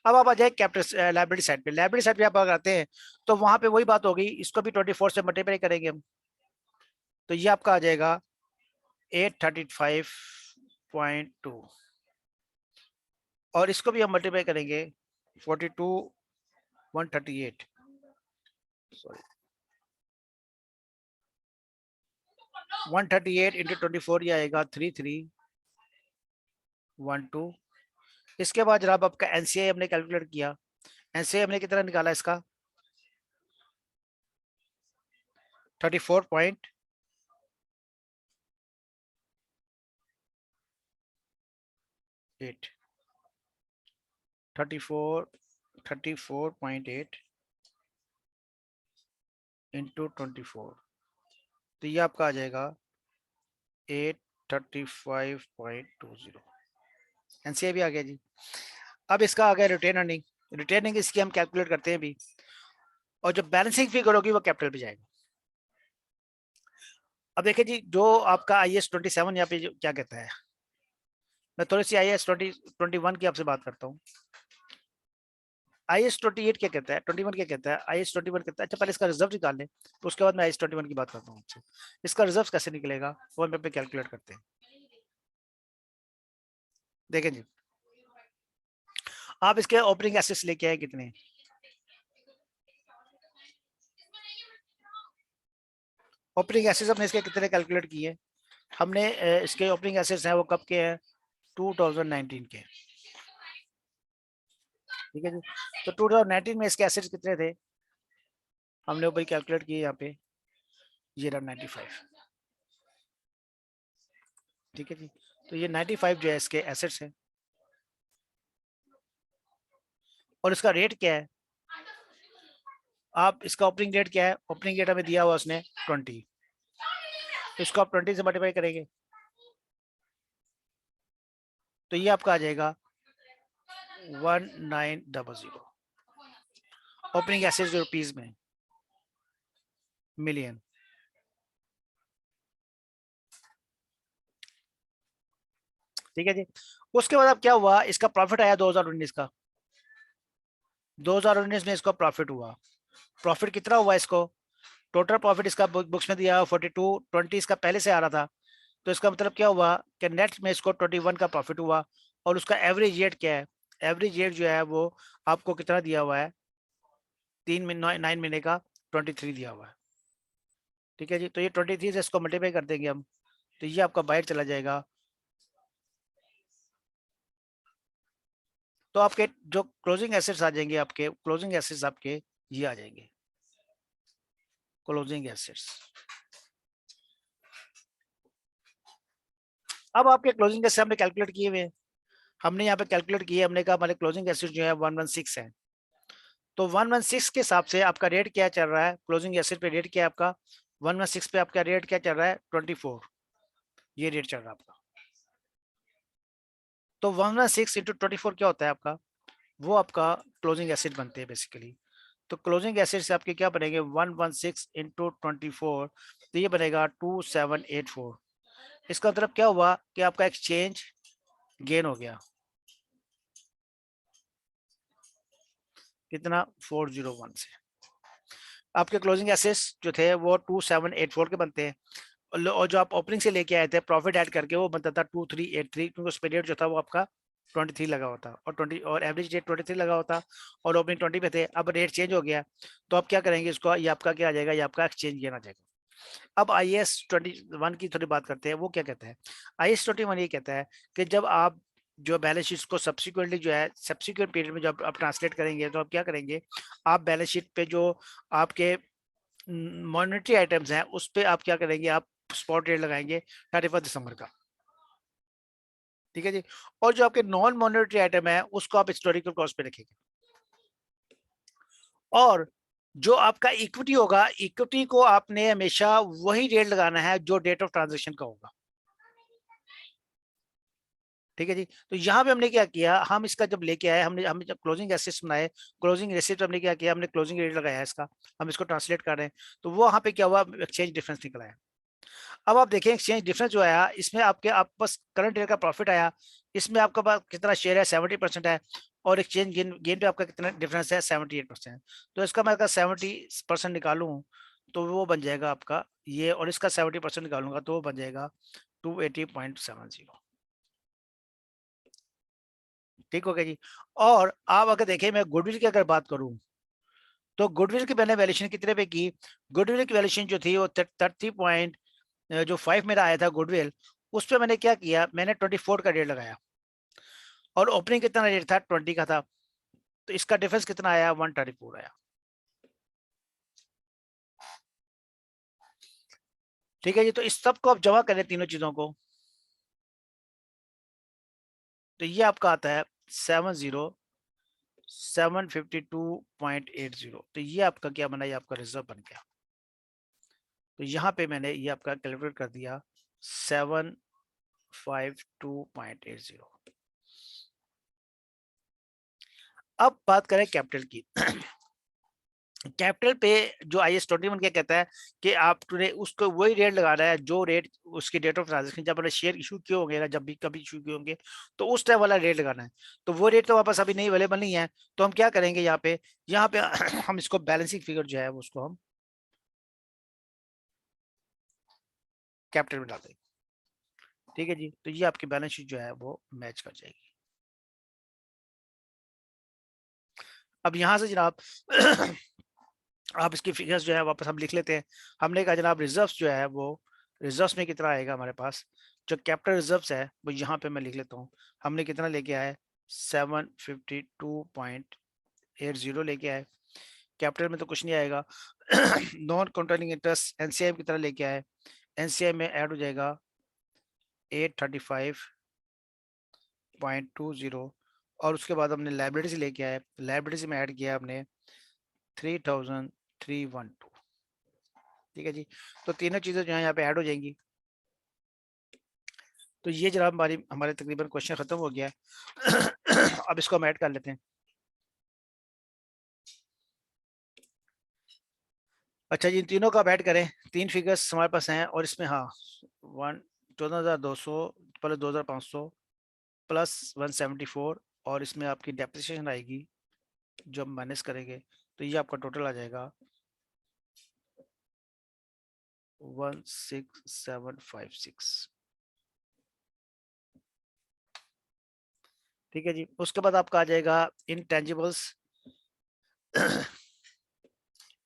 A: अब आप आ जाए कैपिटल लाइबिलिटी साइड पे, लाइबिलिटी साइड पे आप आते हैं तो वहां पे वही बात होगी, इसको भी 24 से मल्टीप्लाई करेंगे हम, तो ये आपका आ जाएगा 835.2, और इसको भी हम मल्टीप्लाई करेंगे 138, सॉरी 138 इंटू 24 ये आएगा 3312। इसके बाद जनाब आपका एनसीआई हमने कैलकुलेट किया, एनसीआई हमने कितना निकाला इसका 34.8, 34.8 इंटू 24, तो ये आपका आ जाएगा 835.20। एनसीआई भी आ गया जी। अब इसका आ गया रिटेन अर्निंग, रिटेनिंग इसकी हम कैलकुलेट करते हैं भी, और जो बैलेंसिंग फिगर होगी वो कैपिटल पे जाएगा। अब देखिए जी, जो आपका IAS 27 यहाँ पे क्या कहता है, मैं थोड़ी सी IAS 21 की आपसे बात करता हूँ। IAS 28 क्या कहता है, 21 क्या कहता है, IAS 21 कहता है, अच्छा पहले इसका रिजर्व निकाल लें, तो उसके बाद मैं IAS 21 की बात करता हूँ आपसे। इसका रिजर्व कैसे निकलेगा वो हम पे कैलकुलेट करते हैं। देखें जी, आप इसके ओपनिंग एसेट्स लेके आए कितने, ओपनिंग एसेट्स हमने इसके कितने कैलकुलेट किए, हमने इसके ओपनिंग एसेट्स हैं वो कब के हैं, 2019 के। ठीक है जी। तो 2019 में इसके एसेट्स कितने थे, हमने ऊपर कैलकुलेट किए यहाँ पे, ये रहा 95। ठीक है जी। तो ये 95 जो है इसके एसेट्स हैं, और इसका रेट क्या है, आप इसका ओपनिंग रेट क्या है, ओपनिंग रेट हमें दिया हुआ उसने 20, तो इसको आप 20 से मल्टीप्लाई करेंगे, तो ये आपका आ जाएगा 1900। ओपनिंग एसेट्स रुपीज में, मिलियन। ठीक है जी। उसके बाद अब क्या हुआ, इसका प्रॉफिट आया 2019 का, 2019 में इसका प्रॉफिट हुआ, प्रॉफिट कितना हुआ इसको, टोटल प्रॉफिट इसका बुक्स में दिया 42, 20 इसका पहले से आ रहा था, तो इसका मतलब क्या हुआ कि नेट में इसको 21 का प्रॉफिट हुआ, और उसका एवरेज रेट क्या है, एवरेज रेट जो है वो आपको कितना दिया हुआ है, 9 महीने का 23 दिया हुआ है। ठीक है जी। तो ये 23 से इसको मल्टीप्लाई कर देंगे हम, तो ये आपका बाहर चला जाएगा, तो आपके जो क्लोजिंग एसेट्स आ जाएंगे, आपके क्लोजिंग एसेट्स आपके ये आ जाएंगे, क्लोजिंग एसेट्स। अब आपके क्लोजिंग एसेट्स हमने कैलकुलेट किए हुए हैं, हमने यहाँ पे कैलकुलेट किए, हमने कहा हमारे क्लोजिंग एसेट्स जो है 116 है, तो 116 के हिसाब से आपका रेट क्या चल रहा है, क्लोजिंग एसेट पे रेट क्या है आपका, 116 पे आपका रेट क्या चल रहा है, 24, ये रेट चल रहा है आपका। तो 116 इंटू 24 क्या होता है आपका, वो आपका क्लोजिंग एसेट बनते हैं बेसिकली। तो क्लोजिंग एसेट से आपके क्या बनेंगे, 116 इंटू 24, तो ये बनेगा 2784। इसका मतलब क्या हुआ कि आपका एक्सचेंज गेन हो गया, कितना, 401 से। आपके क्लोजिंग एसेट्स जो थे वो 2784 के बनते हैं, और जो आप ओपनिंग से लेके आए थे प्रॉफिट ऐड करके वो बनता था 2383, क्योंकि उस पे रेट जो था वो आपका 23 लगा होता, और 20 और एवरेज रेट 23 लगा होता, और ओपनिंग 20 पे थे। अब रेट चेंज हो गया, तो आप क्या करेंगे इसको, ये आपका क्या आ जाएगा, ये आपका एक्सचेंज गेन आ जाएगा। अब IAS 21 की थोड़ी बात करते हैं, वो क्या कहता है। IAS 21 ये कहता है कि जब आप जो बैलेंस शीट को सब्सिक्वेंटली जो है सब्सिक्वेंट पीरियड में जब आप ट्रांसलेट करेंगे, तो आप क्या करेंगे, आप बैलेंस शीट पे जो आपके मॉनेटरी आइटम्स हैं उस पे आप क्या करेंगे, आप स्पॉट रेट लगाएंगे 31 दिसंबर का, ठीक है जी। और जो आपके नॉन मॉनेटरी आइटम है उसको आप हिस्टोरिकल कॉस्ट पे रखेंगे। और जो आपका इक्विटी होगा, इक्विटी को आपने हमेशा वही रेट लगाना है जो डेट ऑफ ट्रांजेक्शन का होगा, ठीक है जी। तो यहाँ पे हमने क्या किया, हम इसका जब लेके आए, हमने जब क्लोजिंग एसेट्स बनाए, क्लोजिंग एसेट्स हमने क्या किया, हमने क्लोजिंग रेट लगाया है इसका, हम इसको ट्रांसलेट कर रहे हैं, तो वो वहाँ पे क्या हुआ, एक्सचेंज डिफरेंस निकला है। अब आप देखें एक्सचेंज डिफरेंस जो आया, इसमें आपके आप बस करंट ईयर का प्रॉफिट आया, इसमें आपका पास कितना शेयर है, 70% है, और एक्सचेंज गेन गेन पे आपका कितना डिफरेंस है, 78%। तो इसका मैं अगर 70% निकालूं तो वो बन जाएगा आपका ये, और इसका 70% निकालूंगा तो वो बन जाएगा 280.70, ठीक हो गया जी। और आप अगर देखें मैं गुडविल की अगर बात करूं, तो गुडविल की मैंने वैल्यूएशन कितने पे की, गुडविल की वैल्यूएशन जो थी वो 30 जो 5 मेरा आया था गुडविल, उस पर मैंने क्या किया, मैंने 24 का रेट लगाया, और ओपनिंग कितना रेट था, 20 का था, तो इसका डिफरेंस कितना आया, 134 आया, ठीक है जी। तो इस सब को आप जमा करें तीनों चीजों को, तो ये आपका आता है 70752.80, तो ये आपका क्या बना, ये आपका रिजर्व बन गया। तो यहाँ पे मैंने ये आपका कैलकुलेट कर दिया 752.80। अब बात करें कैपिटल की। कैपिटल पे जो IAS 21 क्या कहता है कि आपने उसको वही रेट लगाना है जो रेट उसकी डेट ऑफ ट्रांजेक्शन, जब अपने शेयर इशू किए होंगे ना, जब भी कभी इशू किए होंगे, तो उस टाइम वाला रेट लगाना है। तो वो रेट तो वापस अभी नहीं अवेलेबल नहीं है, तो हम क्या करेंगे यहाँ पे हम इसको बैलेंसिंग फिगर जो है उसको हम कैपिटल में डाल देंगे, ठीक है जी। तो ये आपकी बैलेंस शीट जो है वो मैच कर जाएगी। अब यहाँ से जनाब आप इसकी फिगर्स जो है वापस हम लिख लेते हैं। हमने कहा जनाब रिजर्व्स जो है वो, रिजर्व्स में कितना आएगा हमारे पास, जो कैपिटल रिजर्व्स है वो यहाँ पे मैं लिख लेता हूँ। हमने कितना लेके आए, 752.80 लेके आए। कैपिटल में तो कुछ नहीं आएगा। नॉन कंट्रोलिंग इंटरेस्ट NCI की तरह लेके आए, NCI में ऐड हो जाएगा 835.20, और उसके बाद हमने लाइब्रेरी लेके आए, लाइब्रेरी में ऐड किया हमने 3312, ठीक है जी। तो तीनों चीजें जो है यहाँ पे ऐड हो जाएंगी। तो ये जनाब हमारे तकरीबन क्वेश्चन खत्म हो गया है। अब इसको हम ऐड कर लेते हैं। अच्छा जी, इन तीनों का आप ऐड करें, तीन फिगर्स हमारे पास हैं, और इसमें हाँ 14,200 प्लस 2,500 प्लस 174, और इसमें आपकी डेप्रिसिएशन आएगी जो हम माइनस करेंगे, तो ये आपका टोटल आ जाएगा 16756, ठीक है जी। उसके बाद आपका आ जाएगा इनटेंजिबल्स।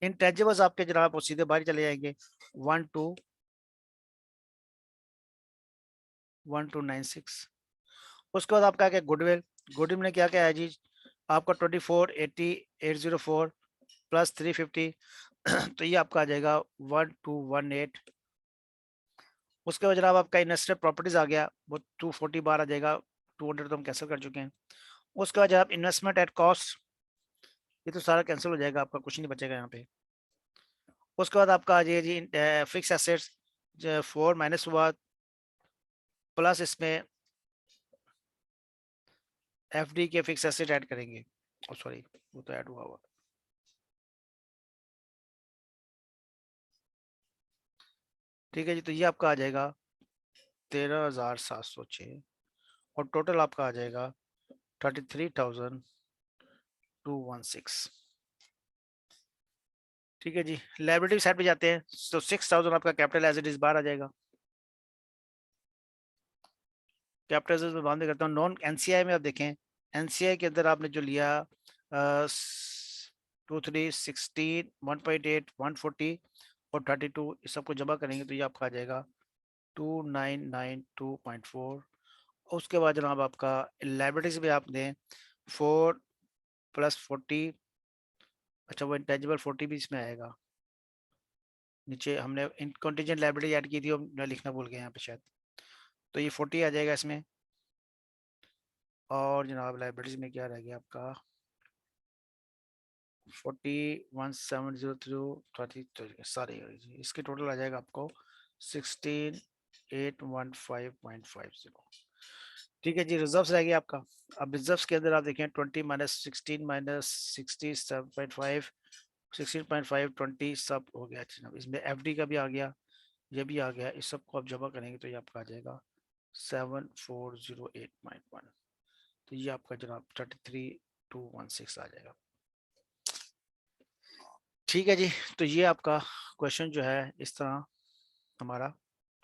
A: इनटेंजिबल्स आपके जनाब वो सीधे बाहर चले जाएंगे, 1296। उसके बाद आपका क्या, गुडविल, गुडविल में क्या क्या है जी, आपका 2480,804 प्लस 350, तो ये आपका आ जाएगा 1218। उसके बाद जनाब आपका इन्वेस्टेड प्रॉपर्टीज आ गया, वो 240 बार आ जाएगा, 200 तो हम कैंसिल कर चुके हैं। उसके बाद जनाब इन्वेस्टमेंट एट कॉस्ट, ये तो सारा कैंसिल हो जाएगा, आपका कुछ नहीं बचेगा यहाँ पे। उसके बाद आपका आ जाइए जी फिक्स एसेट्स 4 माइनस हुआ, प्लस इसमें एफडी के फिक्स एसेट ऐड करेंगे, सॉरी वो तो ऐड हुआ। ठीक है जी, तो ये आपका आ जाएगा 13,706 और टोटल आपका आ जाएगा 33,216। ठीक है जी, लाइबिलिटी साइड पे जाते हैं, तो 6,000 आपका कैपिटल एज इट इज बाहर आ जाएगा। कैपिटल में बांध करता हूँ। नॉन एनसीआई में आप देखें, एनसीआई के अंदर आपने जो लिया 2, 3, 16, 1.8, 140 और 32, इस सबको जमा करेंगे तो ये आपका आ जाएगा 2992.4। उसके बाद जनाब आपका लाइबिलिटीज में आप दें 4 + 40, अच्छा वो इंटेंजिबल 40 भी इसमें आएगा। नीचे हमने कंटीजेंट लाइबिलिटी ऐड की थी, वो मैं लिखना भूल गया यहाँ पे शायद, तो ये 40 आ जाएगा इसमें। और जनाब लाइबिलिटीज में क्या रह गया आपका 40, 1703 सारे, इसके टोटल आ जाएगा आपको 16,815.50। ठीक है जी, रिजर्व्स रह गया आपका। अब रिजर्व्स के अंदर आप देखें 20 - 16 - 67.5, 16.5, 20 सब हो गया। अच्छा, इसमें एफडी का भी आ गया, ये भी आ गया, इस सबको आप जमा करेंगे तो ये आपका आ जाएगा 7408.1। तो ये आपका जनाब 33,216 आ जाएगा। ठीक है जी, तो ये आपका क्वेश्चन जो है इस तरह हमारा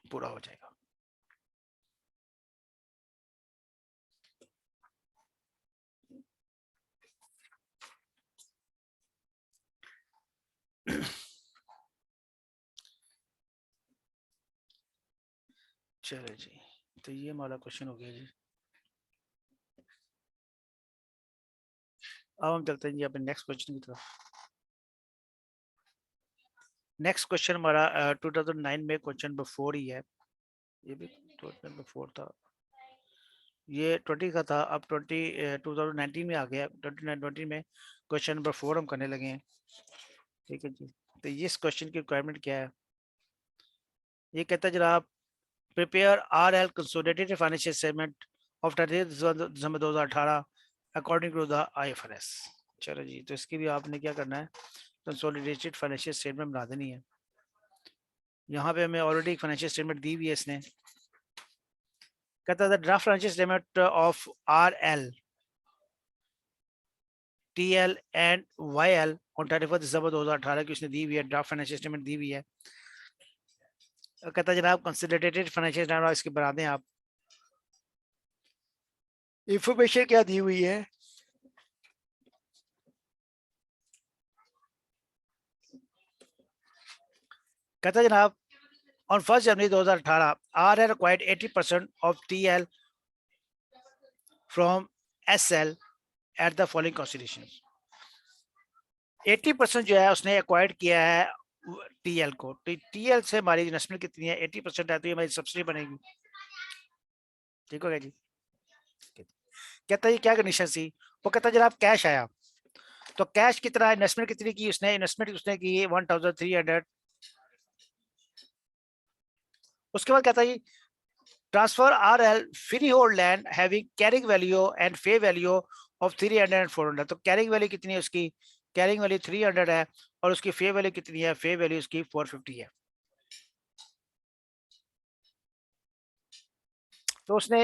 A: पूरा हो जाएगा। चलो जी, तो ये हमारा क्वेश्चन हो गया जी। अब हम चलते हैं जी अपने नेक्स्ट क्वेश्चन की तरफ। नेक्स्ट क्वेश्चन हमारा 2009 में क्वेश्चन नंबर 4 ही है, ये भी क्वेश्चन नंबर 4 था, ये 20 का था, अब 2019 में आ गया। 2019 में क्वेश्चन नंबर 4 हम करने लगे हैं। ठीक है जी, तो इस क्वेश्चन की रिक्वायरमेंट क्या है, ये कहता है जनाब prepare RL consolidated financial statement of 30 December 2018 according to the IFRS। चलो जी, तो इसके लिए आपने क्या करना है, कंसोलिडेटेड फाइनेंशियल स्टेटमेंट बना देनी है। यहाँ पे हमें ऑलरेडी एक फाइनेंशियल स्टेटमेंट दी हुई है इसने। कहता है draft financial statement of RL, TL and YL on 31 दिसंबर 2018 की उसने दी हुई है, ड्राफ्ट फाइनेंशियल स्टेटमेंट दी हुई है। कहता है जनाब कंसोलिडेटेड फाइनेंशियल स्टेटमेंट इसके बना दें आप। इंफॉर्मेशन क्या दी हुई है, कहता है जनाब on 1 January 2018 RL acquired 80% of TL from SL at the following considerations। 80% जो है उसने एक्वायर्ड किया है टीएल को, तो टीएल से हमारी इन्वेस्टमेंट कितनी है 80% है, तो ये हमारी सब्सिडी बनेगी। ठीक हो गया जी। कहता है क्या कंडीशन थी, वो कहता है जनाब कैश आया, तो कैश कितना, इन्वेस्टमेंट कितनी की उसने, इन्वेस्टमेंट उसने की 1300। उसके बाद कहता है transfer RL free hold land having carrying value and fair value of 300 and 400। तो कैरिंग वैल्यू कितनी है उसकी, कैरिंग वैल्यू 300 है और उसकी फेयर वैल्यू कितनी है, फेयर वैल्यू उसकी 450 है। तो उसने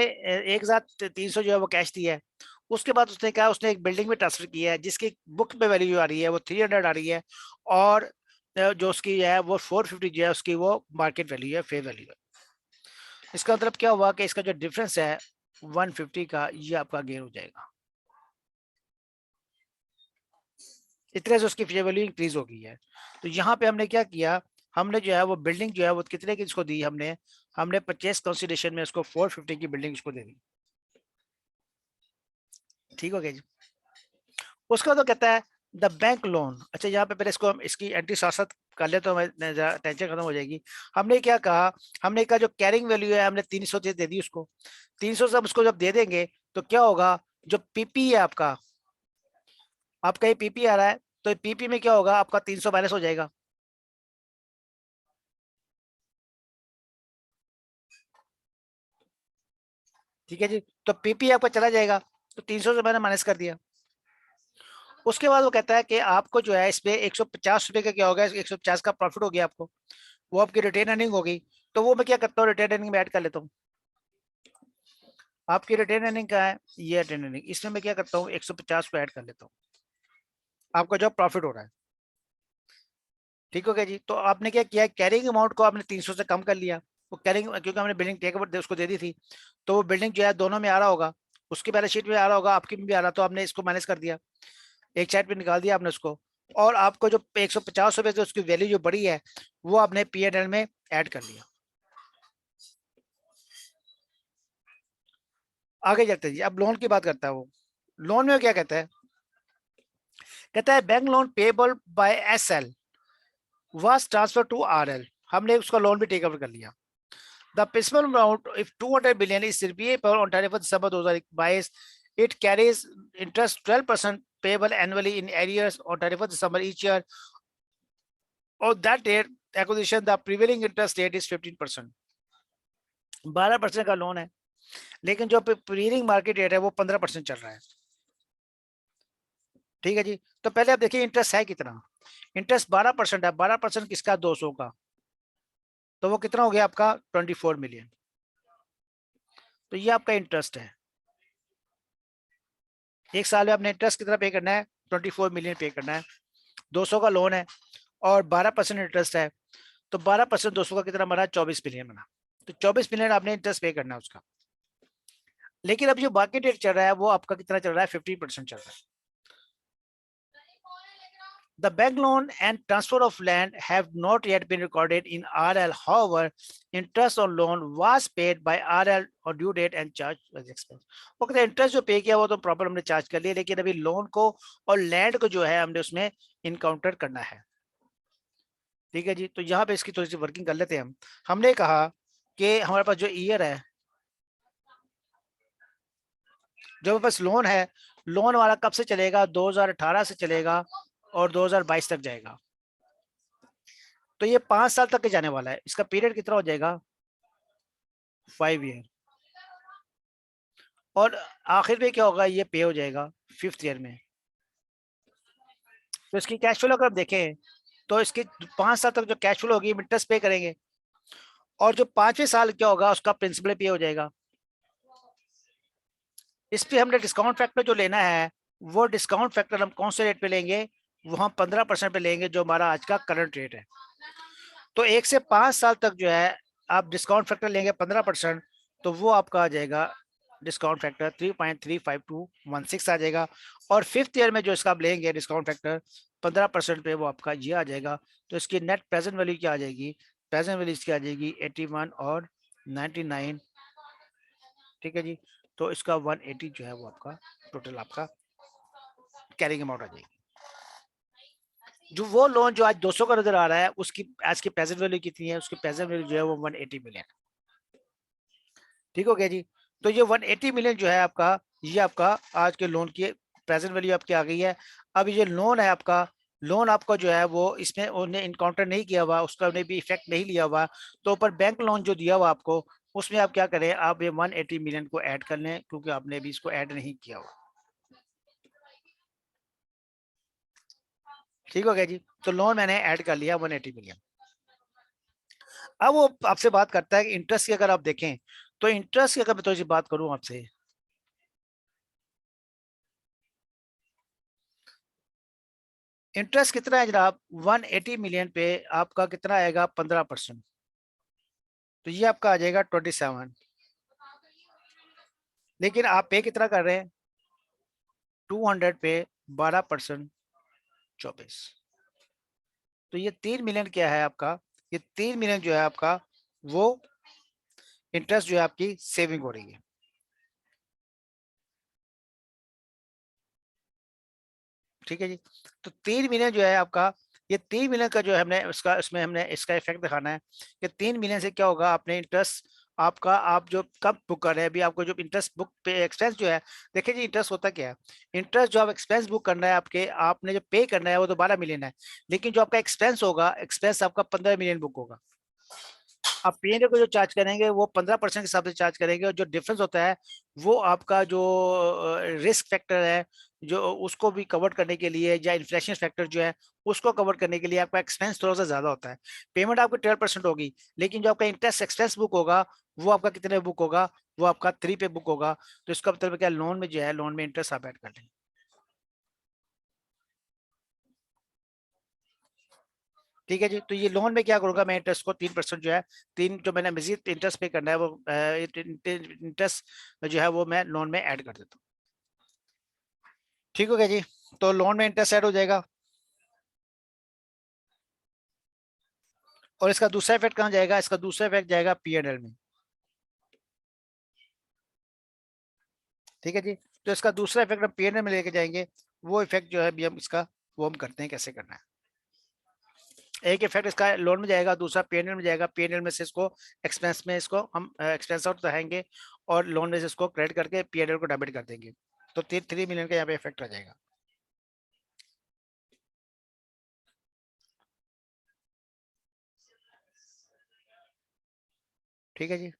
A: 1,300 जो है वो कैश दिया है। उसके बाद उसने कहा उसने एक बिल्डिंग में ट्रांसफर किया है जिसकी बुक में वैल्यू आ रही है वो 300 आ रही है, और जो उसकी है वो 450 जो है उसकी वो मार्केट वैल्यू है, फेयर वैल्यू है। इसका मतलब क्या हुआ कि इसका जो डिफरेंस है 150 का, ये आपका गेन हो जाएगा, इतने से उसकी फेयर वैल्यू इंक्रीज हो गई है। तो यहाँ पे हमने क्या किया, हमने जो है वो बिल्डिंग जो है वो कितने की इसको दी, हमने हमने परचेस कंसीडरेशन में उसको 450 की बिल्डिंग इसको दे दी। ठीक हो गया जी। उसका तो कहता है द बैंक लोन, अच्छा यहाँ पे पहले इसको हम इसकी एंटी साथ साथ कर ले तो टेंशन खत्म हो जाएगी। हमने क्या कहा, हमने कहा जो कैरिंग वैल्यू है हमने 300 दे दी उसको, 300 से उसको जब दे देंगे तो क्या होगा, जो पीपी है आपका आपका ये पीपी आ रहा है, तो पीपी में क्या होगा, आपका 300 माइनस हो जाएगा। ठीक है जी, तो पीपी आपका चला जाएगा, तो 300 से मैंने माइनस कर दिया। उसके बाद वो कहता है कि आपको जो है इसमें 150 रुपए का क्या होगा, 150 का प्रॉफिट हो गया आपको, वो आपकी रिटेन अर्निंग हो गई। तो वो मैं क्या करता हूँ, रिटेन अर्निंग में ऐड कर लेता हूँ। आपकी रिटेन अर्निंग क्या है, ये रिटेन अर्निंग, इसमें मैं क्या करता हूँ 150 को ऐड कर लेता हूँ, आपका जो प्रॉफिट हो रहा है। ठीक हो गया जी। तो आपने क्या किया, कैरिंग अमाउंट को आपने 300 से कम कर लिया। वो कैरिंग, क्योंकि हमने बिल्डिंग टेक ओवर उसको दे दी थी, तो वो बिल्डिंग जो है दोनों में आ रहा होगा, उसकी बैलेंस शीट में आ रहा होगा, आपकी में भी आ रहा, तो आपने इसको माइनस कर दिया, एक साइड पे निकाल दिया आपने उसको। और आपको जो 150 रुपए से उसकी वैल्यू जो बड़ी है, वो आपने P&L में ऐड कर लिया। आगे चलते हैं जी, अब लोन की बात करता है वो। लोन में क्या कहता है, कहता है bank loan payable by SL was transferred to RL, हमने उसका लोन भी टेक ओवर कर लिया। The principal amount, if 200 billion is repayable on 31st December 2022, it carries interest 12% payable annually in arrears on 31st December each year. On that date acquisition, the prevailing interest rate is 15%. 12% का loan है, लेकिन जो प्रीवियलिंग market rate है वो 15% चल रहा है। ठीक है जी, तो पहले आप देखिए इंटरेस्ट है कितना, इंटरेस्ट 12% है, 12% किसका, 200 का, तो वो कितना हो गया आपका 24 मिलियन। तो ये आपका इंटरेस्ट है, एक साल में आपने इंटरेस्ट कितना पे करना है, 24 मिलियन पे करना है। 200 का लोन है और 12% इंटरेस्ट है, तो 12% 200 का कितना बना, 24 मिलियन बना। तो 24 मिलियन आपने इंटरेस्ट पे करना है उसका। लेकिन अब जो मार्केट रेट चल रहा है वो आपका कितना चल रहा है, 15% चल रहा है। The bank loan and transfer of land have not yet been recorded in RL. However, interest on loan was paid by RL on due date and charged as expense. वो कहते हैं इंटरेस्ट जो पे किया वो तो प्रॉपर हमने charge कर लिया, लेकिन अभी लोन को और लैंड को जो है हमने उसमें इनकाउंटर करना है। ठीक है जी, तो यहाँ पे इसकी थोड़ी सी वर्किंग कर लेते हैं हम। हमने कहा कि हमारे पास जो ईयर है, जो हमारे पास लोन है, लोन वाला कब से चलेगा, 2018 से चलेगा और 2022 तक जाएगा। तो ये 5 साल तक के जाने वाला है, इसका पीरियड कितना हो जाएगा, 5 ईयर। और आखिर में क्या होगा, ये पे हो जाएगा 5th ईयर में। तो इसकी कैश फ्लो अगर आप देखें, तो इसकी 5 साल तक जो कैश फ्लो होगी इंटरेस्ट पे करेंगे, और जो 5वें साल क्या होगा उसका प्रिंसिपल पे हो जाएगा। इस पे हमने डिस्काउंट फैक्टर जो लेना है, वो डिस्काउंट फैक्टर हम कौन से रेट पे लेंगे, वो हम 15% पे लेंगे, जो हमारा आज का करंट रेट है। तो 1 से 5 साल तक जो है आप डिस्काउंट फैक्टर लेंगे 15%, तो वो आपका आ जाएगा डिस्काउंट फैक्टर 3.35216 आ जाएगा। और 5th ईयर में जो इसका आप लेंगे डिस्काउंट फैक्टर 15% पे, वो आपका ये आ जाएगा। तो इसकी नेट प्रेजेंट वैल्यू क्या आ जाएगी, प्रेजेंट वैल्यू इसकी आ जाएगी 81 और 99। ठीक है जी, तो इसका 180 जो है वो आपका टोटल आपका कैरिंग अमाउंट आ जाएगी। जो वो लोन जो आज 200 का नजर आ रहा है, उसकी आज की प्रेजेंट वैल्यू कितनी है, उसकी प्रेजेंट वैल्यू जो है वो 180 मिलियन। ठीक हो गया जी। तो ये 180 मिलियन जो है आपका, ये आपका आज के लोन की प्रेजेंट वैल्यू आपकी आ गई है। अब ये लोन है आपका, लोन आपका जो है वो इसमें उन्हें इनकाउंटर नहीं किया हुआ, उसका उन्हें भी इफेक्ट नहीं लिया हुआ, तो ऊपर बैंक लोन जो दिया हुआ आपको, उसमें आप क्या करें, आप ये 180 मिलियन को ऐड कर लें, क्योंकि आपने अभी इसको ऐड नहीं किया हुआ। ठीक हो गया जी, तो लोन मैंने ऐड कर लिया 180 मिलियन। अब वो आपसे बात करता है कि इंटरेस्ट की अगर आप देखें, तो इंटरेस्ट की अगर मैं थोड़ी सी बात करूं आपसे, इंटरेस्ट कितना है जनाब, 180 मिलियन पे आपका कितना आएगा, 15%। तो ये आपका आ जाएगा 27। लेकिन आप पे कितना कर रहे हैं, 200 पे 12%, 24। तो ये 3 मिलियन क्या है आपका, ये 3 मिलियन जो है आपका, वो इंटरेस्ट जो है आपकी सेविंग हो रही है। ठीक है जी, तो 3 मिलियन जो है आपका, ये 3 मिलियन का जो है हमने उसका, इसमें हमने इसका इफेक्ट दिखाना है कि 3 मिलियन से क्या होगा, आपने इंटरेस्ट आपका, आप जो कब बुक कर रहे हैं, अभी आपको जो इंटरेस्ट बुक पे एक्सपेंस जो है, देखिए जी इंटरेस्ट होता क्या है, इंटरेस्ट जो आप एक्सपेंस बुक करना है आपके, आपने जो पे करना है वो तो 12 मिलियन है, लेकिन जो आपका एक्सपेंस होगा, एक्सपेंस आपका 15 मिलियन बुक होगा। आप पीएनए को जो चार्ज करेंगे वो 15% के हिसाब से चार्ज करेंगे, और जो डिफरेंस होता है वो आपका जो रिस्क फैक्टर है, जो उसको भी कवर करने के लिए, या इन्फ्लेशन फैक्टर जो है उसको कवर करने के लिए आपका एक्सपेंस थोड़ा सा ज्यादा होता है। पेमेंट आपकी 12% होगी, लेकिन जो आपका इंटरेस्ट एक्सपेंस बुक होगा वो आपका कितने बुक होगा, वो आपका 3 पे बुक होगा। तो इसका मतलब क्या, लोन में जो है, लोन में इंटरेस्ट आप ऐड कर लेंगे। ठीक है जी, तो ये लोन में क्या करूंगा मैं, इंटरेस्ट को 3% जो है, तीन जो मैंने मजीद इंटरेस्ट पे करना है वो इंटरेस्ट जो है वो मैं लोन में ऐड कर देता हूँ। ठीक हो गया जी, तो लोन में इंटरेस्ट ऐड हो जाएगा। और इसका दूसरा इफेक्ट कहाँ जाएगा, इसका दूसरा इफेक्ट जाएगा पीएनएल में। ठीक है जी, तो इसका दूसरा इफेक्ट हम पीएनएल में लेके जाएंगे। वो इफेक्ट जो है भी हम इसका, वो हम करते हैं कैसे करना है। एक इफेक्ट इसका लोन में जाएगा, दूसरा पीएनएल में जाएगा, पीएनएल में से इसको एक्सपेंस में, इसको हम एक्सपेंस आउट रहेंगे, और लोन में से इसको क्रेडिट करके पीएनएल को डेबिट कर देंगे। तो 3 मिलियन का यहाँ पे इफेक्ट आ जाएगा। ठीक है जी,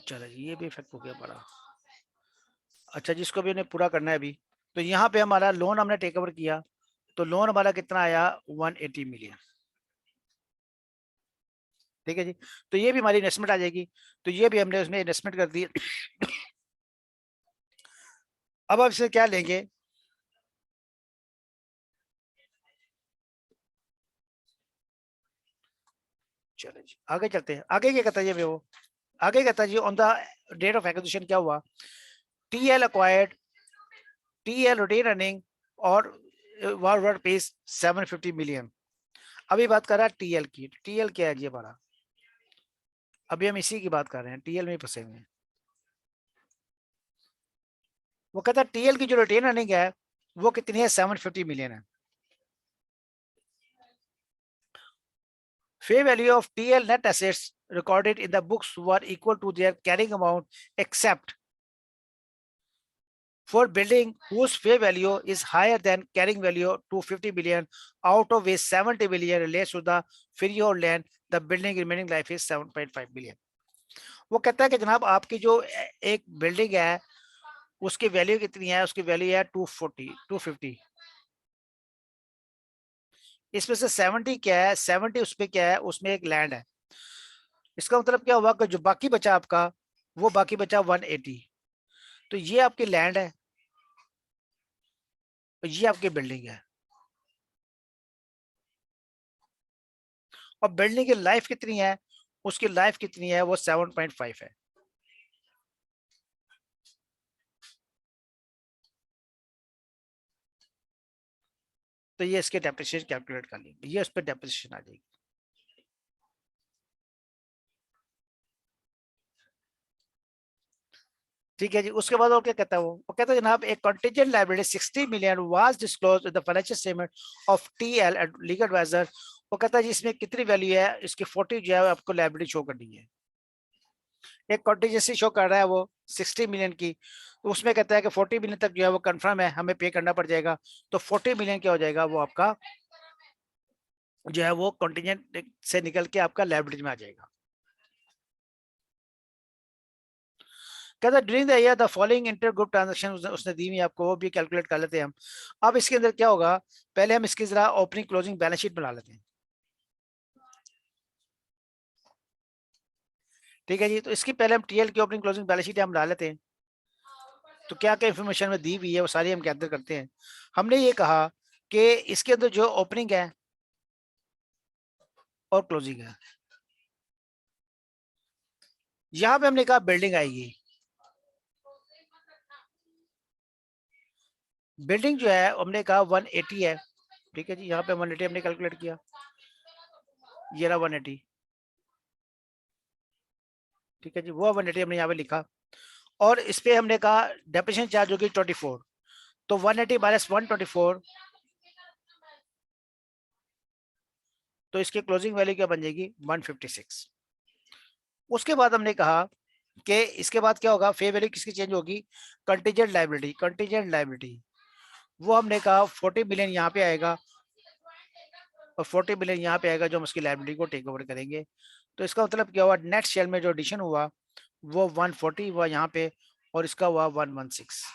A: चलो जी, ये भी इफेक्ट हो गया बड़ा। अच्छा, जिसको भी उन्हें पूरा करना है अभी, तो यहाँ पे हमारा लोन हमने टेक ओवर किया, तो लोन हमारा कितना आया, 180 मिलियन। ठीक है जी, तो ये भी हमारी इन्वेस्टमेंट आ जाएगी, तो ये भी हमने उसमें इन्वेस्टमेंट कर दी। अब आप इससे क्या लेंगे, चलो जी आगे चलते हैं। आगे क्या कहता है ये वो, आगे कहता है जी, on the date of acquisition क्या हुआ, TL acquired, TL retained earning, और वार वर्ड पेज 750 मिलियन। अभी बात कर रहा है टीएल की, टीएल क्या है जी हमारा, अभी हम इसी की बात कर रहे हैं, टीएल में ही फंसे हुए हैं। वो कहता है टीएल की जो रिटेन अर्निंग है वो कितनी है, 750 मिलियन है। Fair value of TL net assets recorded in the books were equal to their carrying amount, except for building whose fair value is higher than carrying value to 50 billion, out of which 70 billion relates to the freehold land, the building remaining life is 7.5 billion। वो कहता है कि जनाब आपकी जो एक building है उसकी वैल्यू कितनी है, उसकी वैल्यू है 240 250, इसमें से 70 क्या है, 70 उसमें क्या है, उसमें एक लैंड है। इसका मतलब क्या हुआ कि जो बाकी बचा आपका, वो बाकी बचा 180। तो ये आपकी लैंड है, और ये आपकी बिल्डिंग है, और बिल्डिंग की लाइफ कितनी है, उसकी लाइफ कितनी है, वो 7.5 है। तो ये इसके डेप्रिसिएशन कैलकुलेट कर लेंगे, ये उस पर डेप्रिसिएशन आ जाएगी। ठीक है जी, उसके बाद और क्या कहता है वो कहता है जनाब एक contingent liability 60 million was disclosed in the financial statement of TL and legal adviser. वो कहता है जी इसमें कितनी वैल्यू है, इसकी 40 जो है आपको लायबिलिटी शो करनी है। एक कॉन्टीजेंसी शो कर रहा है वो 60 मिलियन की, तो उसमें कहता है कि 40 मिलियन तक जो है वो कंफर्म है, हमें पे करना पड़ जाएगा। तो 40 मिलियन क्या हो जाएगा, वो आपका जो है वो कॉन्टीजेंट से निकल के आपका लायबिलिटी में आ जाएगा। कहता during the year the following inter group transaction उसने दी हुई आपको, वो भी कैलकुलेट कर लेते हैं हम। अब इसके अंदर क्या होगा, पहले हम इसकी जरा ओपनिंग क्लोजिंग बैलेंस शीट बना लेते हैं। ठीक है जी, तो इसकी पहले हम टीएल की ओपनिंग क्लोजिंग बैलेंस शीट हम डाल लेते हैं। तो क्या क्या इन्फॉर्मेशन में दी हुई है वो सारी हम गैदर करते हैं। हमने ये कहा कि इसके अंदर जो ओपनिंग है और क्लोजिंग है, यहां पे हमने कहा बिल्डिंग आएगी। बिल्डिंग जो है हमने कहा 180 है। ठीक है जी, यहाँ पे 180 हमने कैलकुलेट किया, ये रहा 180। ठीक है जी, वो 180 हमने यहाँ पे लिखा, और इस पे हमने कहा डेप्रिसिएशन चार्ज होगी 24। तो 180 माइनस 124, तो इसकी क्लोजिंग वैल्यू क्या बन जाएगी 156। उसके बाद हमने कहा कि इसके बाद क्या होगा, फेयर वैल्यू किसकी चेंज होगी, कंटीजेंट लायबिलिटी। कंटीजेंट लायबिलिटी वो हमने कहा 40 मिलियन यहाँ पे आएगा और 40 मिलियन यहाँ पे आएगा जो हम उसकी लायबिलिटी को टेक ओवर करेंगे। तो इसका मतलब क्या हुआ, नेट शेयर में जो एडिशन हुआ वो 140 हुआ यहाँ पे और इसका हुआ 116।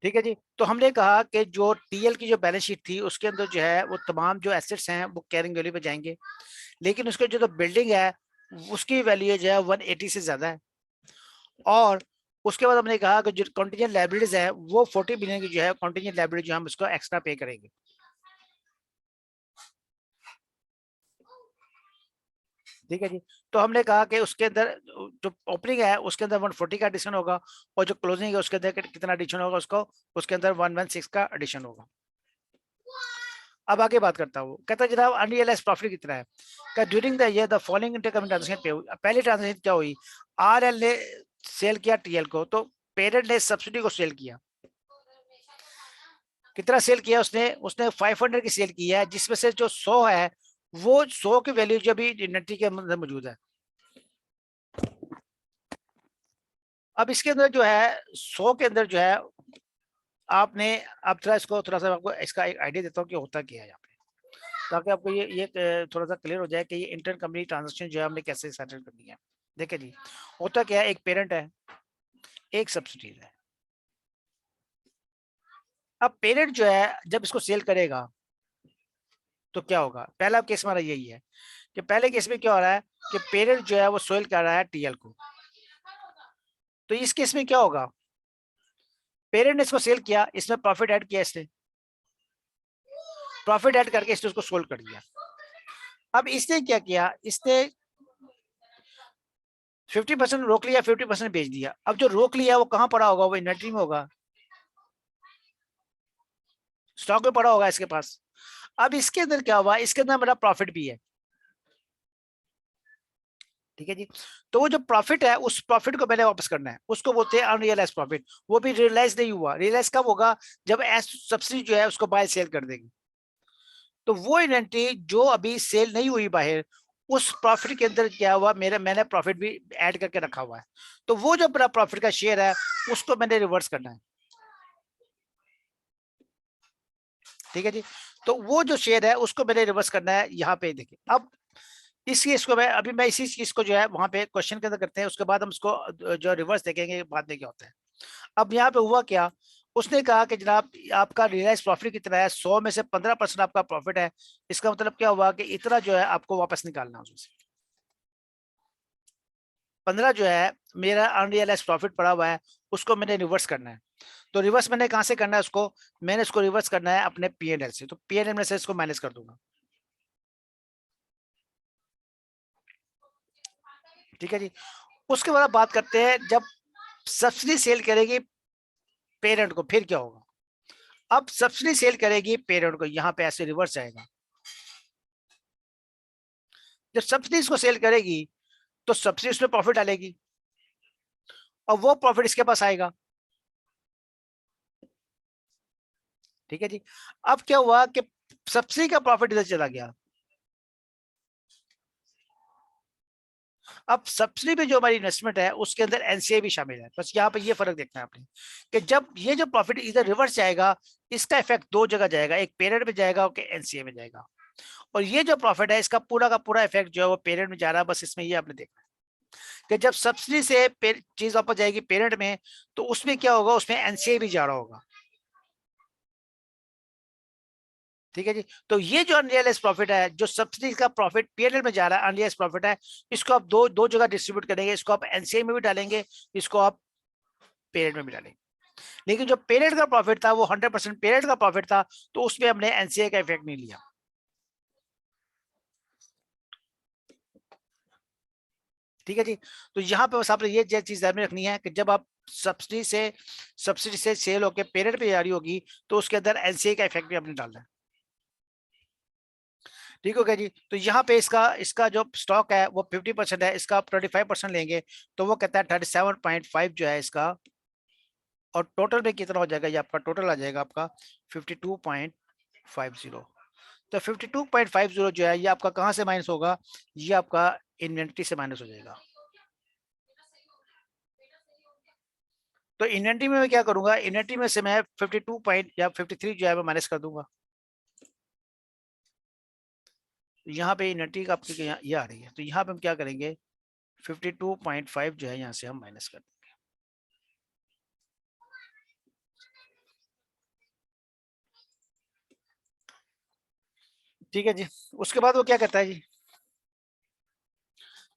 A: ठीक है जी। तो हमने कहा कि जो टीएल की जो बैलेंस शीट थी उसके अंदर जो है वो तमाम जो एसेट्स हैं वो कैरिंग वैल्यू पे जाएंगे, लेकिन उसके जो बिल्डिंग है उसकी वैल्यू जो है 180 से ज्यादा है। और उसके बाद हमने कहा कि जो कॉन्टीजेंट लायबिलिटीज है वो 40 बिलियन की जो है कॉन्टीजेंट लायबिलिटी जो हम उसको एक्स्ट्रा पे करेंगे। ठीक है जी। तो हमने कहा कि उसके अंदर जो ओपनिंग है उसके अंदर 140 का एडिशन होगा और जो क्लोजिंग है उसके अंदर कितना एडिशन होगा, उसको उसके अंदर 116 का एडिशन होगा। अब आगे बात करता हूँ, कहता है जनाब अनरियलाइज प्रॉफिट कितना है, क्या during the year the following intercoming transaction पे हुई। पहली ट्रांजैक्शन क्या हुई, आरएल ने सेल किया टीएल को, तो पेरेंट ने सब्सिडी को सेल किया। कितना सेल किया उसने, उसने 500 की सेल की है, जिसमें से जो 100 है वो 100 की वैल्यू जो भी इन्वेंट्री के अंदर मौजूद है। अब इसके अंदर जो है 100 के अंदर जो है आपने, अब थोड़ा इसको थोड़ा सा आपको इसका एक आइडिया देता हूँ कि होता क्या है यहाँ पे, ताकि आपको ये थोड़ा सा क्लियर हो जाए कि ये इंटर कंपनी ट्रांजेक्शन जो है हमने कैसे सेटल करनी है। देखिए जी, होता क्या है, एक पेरेंट है एक सब्सिडी है। अब पेरेंट जो है जब इसको सेल करेगा तो क्या होगा, पहला केस हमारा यही है कि पहले केस में क्या हो रहा है कि पेरेंट जो है वो सेल कर रहा है टीएल को। तो इस केस में क्या होगा, पेरेंट ने इसको सेल किया, इसमें प्रॉफिट ऐड किया, इसने प्रॉफिट ऐड करके इसने उसको सोल्ड कर दिया। अब इसने क्या किया, इसने 50% रोक लिया, 50% बेच दिया। अब जो रोक लिया वो कहां पड़ा होगा, वो इन्वेंट्री में होगा, स्टॉक में पड़ा होगा इसके पास। अब इसके अंदर क्या हुआ, इसके अंदर मेरा प्रॉफिट भी है। ठीक है जी। तो वो जो प्रॉफिट है उस प्रॉफिट को मैंने वापस करना है, उसको बोलते हैं अनरियलाइज प्रॉफिट। वो भी रियलाइज नहीं हुआ, रियलाइज कब होगा, जब एस सब्सिडी जो है उसको बाय सेल कर देगी। तो वो इन्वेंट्री जो अभी सेल नहीं हुई बाहर, उस प्रॉफिट के अंदर क्या हुआ, मेरा मैंने प्रॉफिट भी ऐड करके रखा हुआ है। तो वो जो मेरा प्रॉफिट का शेयर है उसको मैंने रिवर्स करना है। ठीक है जी। तो वो जो शेयर है उसको मैंने रिवर्स करना है यहाँ पे। देखिए अब इस चीज को मैं इसी चीज को जो है वहां पे क्वेश्चन के अंदर करते हैं, उसके बाद हम उसको जो रिवर्स देखेंगे बाद में क्या होता है। अब यहाँ पे हुआ क्या, उसने कहा कि जनाब आपका रियलाइज प्रॉफिट कितना है, 100 में से 15% आपका प्रॉफिट है। इसका मतलब क्या हुआ कि इतना जो है आपको वापस निकालना है, उसमें 15 जो है मेरा अनरियलाइज प्रॉफिट पड़ा हुआ है, उसको मैंने रिवर्स करना है। तो रिवर्स मैंने कहां से करना है उसको, मैंने इसको रिवर्स करना है अपने पीएनएल से। तो पीएनएल में से इसको माइनस कर दूंगा। ठीक है जी। उसके बाद बात करते हैं जब सब्सिडी सेल करेगी पेरेंट को फिर क्या होगा। अब सब्सिडी सेल करेगी पेरेंट को, यहाँ पे ऐसे रिवर्स जाएगा। जब सब्सिडी को सेल करेगी तो सब्सिडी उसमें प्रॉफिट डालेगी और वो प्रॉफिट इसके पास आएगा। ठीक है जी। अब क्या हुआ कि सब्सिडी का प्रॉफिट इधर चला गया। अब सब्सिडी पे जो हमारी इन्वेस्टमेंट है उसके अंदर एनसीए भी शामिल है। बस यहाँ पे ये फर्क देखना है आपने कि जब ये जो प्रॉफिट इधर रिवर्स जाएगा, इसका इफेक्ट दो जगह जाएगा, एक पेरेंट में जाएगा और एनसीए में जाएगा। और ये जो प्रॉफिट है इसका पूरा का पूरा इफेक्ट जो है वो पेरेंट में जा रहा है। बस इसमें ये आपने देखना है कि जब सब्सिडी से चीज वापस जाएगी पेरेंट में, तो उसमें क्या होगा, उसमें एनसीए भी जा रहा होगा। ठीक है जी। तो ये जो अनरियलाइज प्रॉफिट है, जो सब्सिडी का प्रॉफिट पीएनएल में जा रहा है, अनरियलाइज प्रॉफिट है, इसको आप दो दो जगह डिस्ट्रीब्यूट करेंगे। इसको आप एनसीए में भी डालेंगे, इसको आप पेरेंट में भी डालेंगे। लेकिन जो पेरेंट का प्रॉफिट था वो 100% पेरेंट का प्रॉफिट था, तो उसमें हमने एनसीए का इफेक्ट नहीं लिया। ठीक है जी। तो यहाँ पे बस आपने ये चीज ध्यान में रखनी है कि जब आप सब्सिडी से सेल होकर पेरेंट पे जा रही होगी तो उसके अंदर एनसीए का इफेक्ट भी आपने डालना है। ठीक हो गया जी। तो यहाँ पे इसका इसका जो स्टॉक है वो 50% है, इसका आप 25% लेंगे तो वो कहता है 37.5 जो है इसका, और टोटल में कितना हो जाएगा, ये आपका टोटल आ जाएगा आपका 52.50। तो 52.50 जो है ये आपका कहाँ से माइनस होगा, ये आपका इन्वेंट्री से माइनस हो जाएगा। तो इन्वेंट्री में मैं क्या करूंगा, इन्वेंट्री में से मैं 52 पॉइंट या 53 जो है मैं माइनस कर दूंगा। यहाँ पे इन्वेंट्री का आपकी ये आ रही है, तो यहाँ पे हम क्या करेंगे 52.5 जो है यहाँ से हम माइनस कर देंगे। ठीक है जी। उसके बाद वो क्या कहता है जी,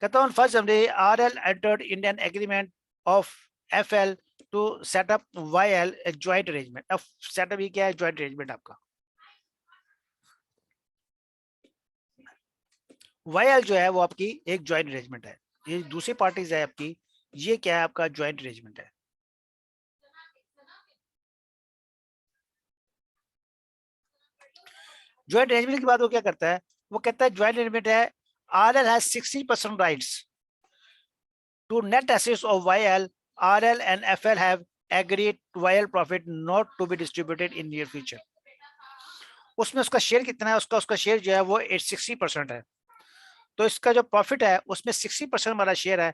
A: कहता हूँ first January RL entered Indian agreement of FL to setup YL एक ज्वाइंट अरेंजमेंट। अब सेटअप ये क्या है, ज्वाइंट अरेंजमेंट आपका। YL जो है वो आपकी एक ज्वाइंट अरेंजमेंट है, ये दूसरी पार्टीज है आपकी, ये क्या है आपका ज्वाइंट अरेंजमेंट है। ज्वाइंट अरेंजमेंट की बात वो क्या करता है, वो कहता है ज्वाइंट अरेंजमेंट है RL has 60% rights to net assets of YL, RL and FL have agreed YL profit not to be distributed in near future। उसमें उसका शेयर कितना है, उसका उसका शेयर जो है वो 60% है, तो इसका जो प्रॉफिट है उसमें 60% हमारा शेयर है।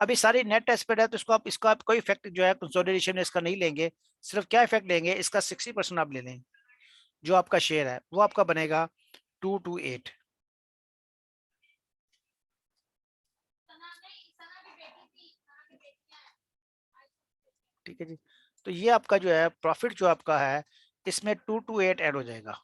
A: अभी सारी नेट एस्पेक्ट है, तो इसको आप कोई इफेक्ट जो है कंसोलिडेशन में इसका नहीं लेंगे, सिर्फ क्या इफेक्ट लेंगे, इसका 60% आप ले लें, जो आपका शेयर है वो आपका बनेगा 228। ठीक है जी। तो ये आपका जो है प्रॉफिट जो आपका है इसमें 228 ऐड हो जाएगा।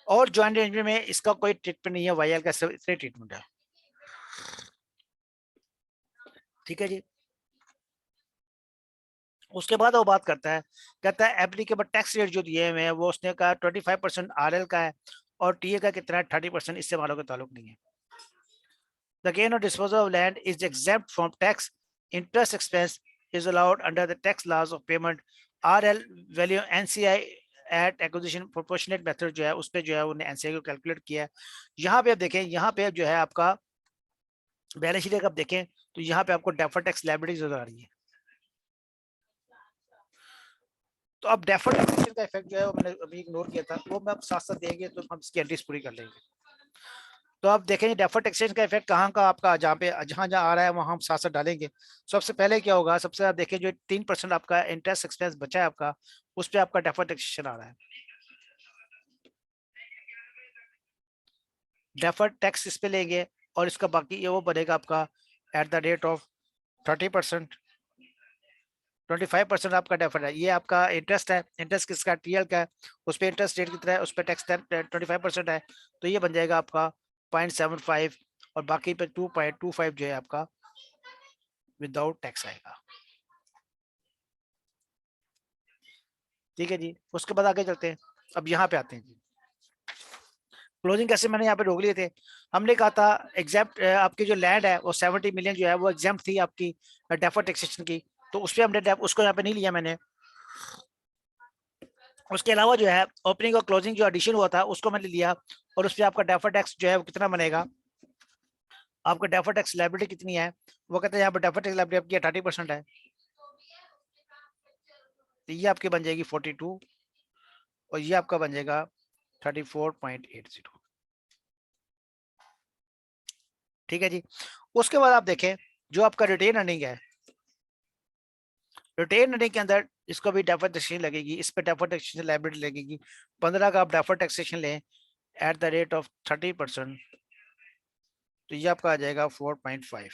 A: और ज्वाइंट अरेंजमेंट में इसका कोई ट्रीटमेंट नहीं है, वाईएल का सिर्फ इतने ट्रीटमेंट है। ठीक है जी। उसके बाद वो बात करता है, कहता है एप्लीकेबल टैक्स रेट जो दिए हुए हैं वो उसने कहा 25% RL का है, और टीए का कितना है 30%, इससे वालों का ताल्लुक नहीं है। द गेन और disposal of land is exempt from tax, interest expense is allowed under the tax laws of payment. RL value NCI at acquisition proportionate method जो है उस पर जो है उन्हें NCI को कैलकुलेट किया है। यहाँ पे आप देखें, यहाँ पे जो है आपका बैलेंस शीट आप देखें तो यहाँ पे आपको डेफर्ड टैक्स लायबिलिटी नजर आ रही है। तो अब डेफर्ड टैक्सेशन का इफेक्ट जो है वो मैंने अभी इग्नोर किया था, वो मैं अब साथ साथ देंगे तो हम इसकी एंट्रीज पूरी कर लेंगे। तो आप देखेंगे डेफर्ड टैक्सेशन का इफेक्ट कहाँ का आपका, जहाँ पे जहाँ जहाँ आ रहा है वहाँ हम साथ साथ डालेंगे। सबसे पहले क्या होगा, सबसे आप देखें जो 3% आपका इंटरेस्ट एक्सपेंस बचा है आपका, उस पर आपका डेफर्ड टैक्सेशन आ रहा है। डेफर्ड टैक्स इस पे लेंगे और इसका बाकी ये वो बनेगा आपका एट द रेट ऑफ 30%। 25% आपका डेफर्ड है, ये आपका इंटरेस्ट है, इंटरेस्ट किसका, टीएल का है, उस पर इंटरेस्ट रेट कितना है, उस पर टैक्स 25% है, तो ये बन जाएगा आपका 0.75, और बाकी पे 2.25 जो है आपका विदाउट टैक्स आएगा। ठीक है जी। उसके बाद आगे चलते हैं, अब यहाँ पे आते हैं जी क्लोजिंग कैसे मैंने यहाँ पे रोक लिए थे। हमने कहा था एग्जैम्प्ट आपकी जो लैंड है वो 70 मिलियन जो है वो एग्जैम्प्ट थी आपकी डेफर्ड टैक्सेशन की, तो उस पर हमने उसको यहाँ पे नहीं लिया मैंने। उसके अलावा जो है ओपनिंग और क्लोजिंग जो एडिशन हुआ था उसको मैंने लिया, और उस पर आपका डेफर्ड टैक्स जो है वो कितना बनेगा, आपका डेफर्ड टैक्स लायबिलिटी कितनी है, वो कहते हैं यहाँ पर डेफर्ड टैक्स लायबिलिटी आपकी 30% है, तो ये आपकी बन जाएगी 42, और ये आपका बन जाएगा 34.80। ठीक है जी। उसके बाद आप देखें जो आपका रिटेन अर्निंग है, रिटेन अर्निंग के अंदर इसको भी डेफर्ड टैक्सेशन लगेगी, इस पे डेफर्ड टैक्सेशन लायबिलिटी लगेगी 15 का आप डेफर्ड टैक्सेशन लें एट द रेट ऑफ 30%, तो ये आपका आ जाएगा 4.5।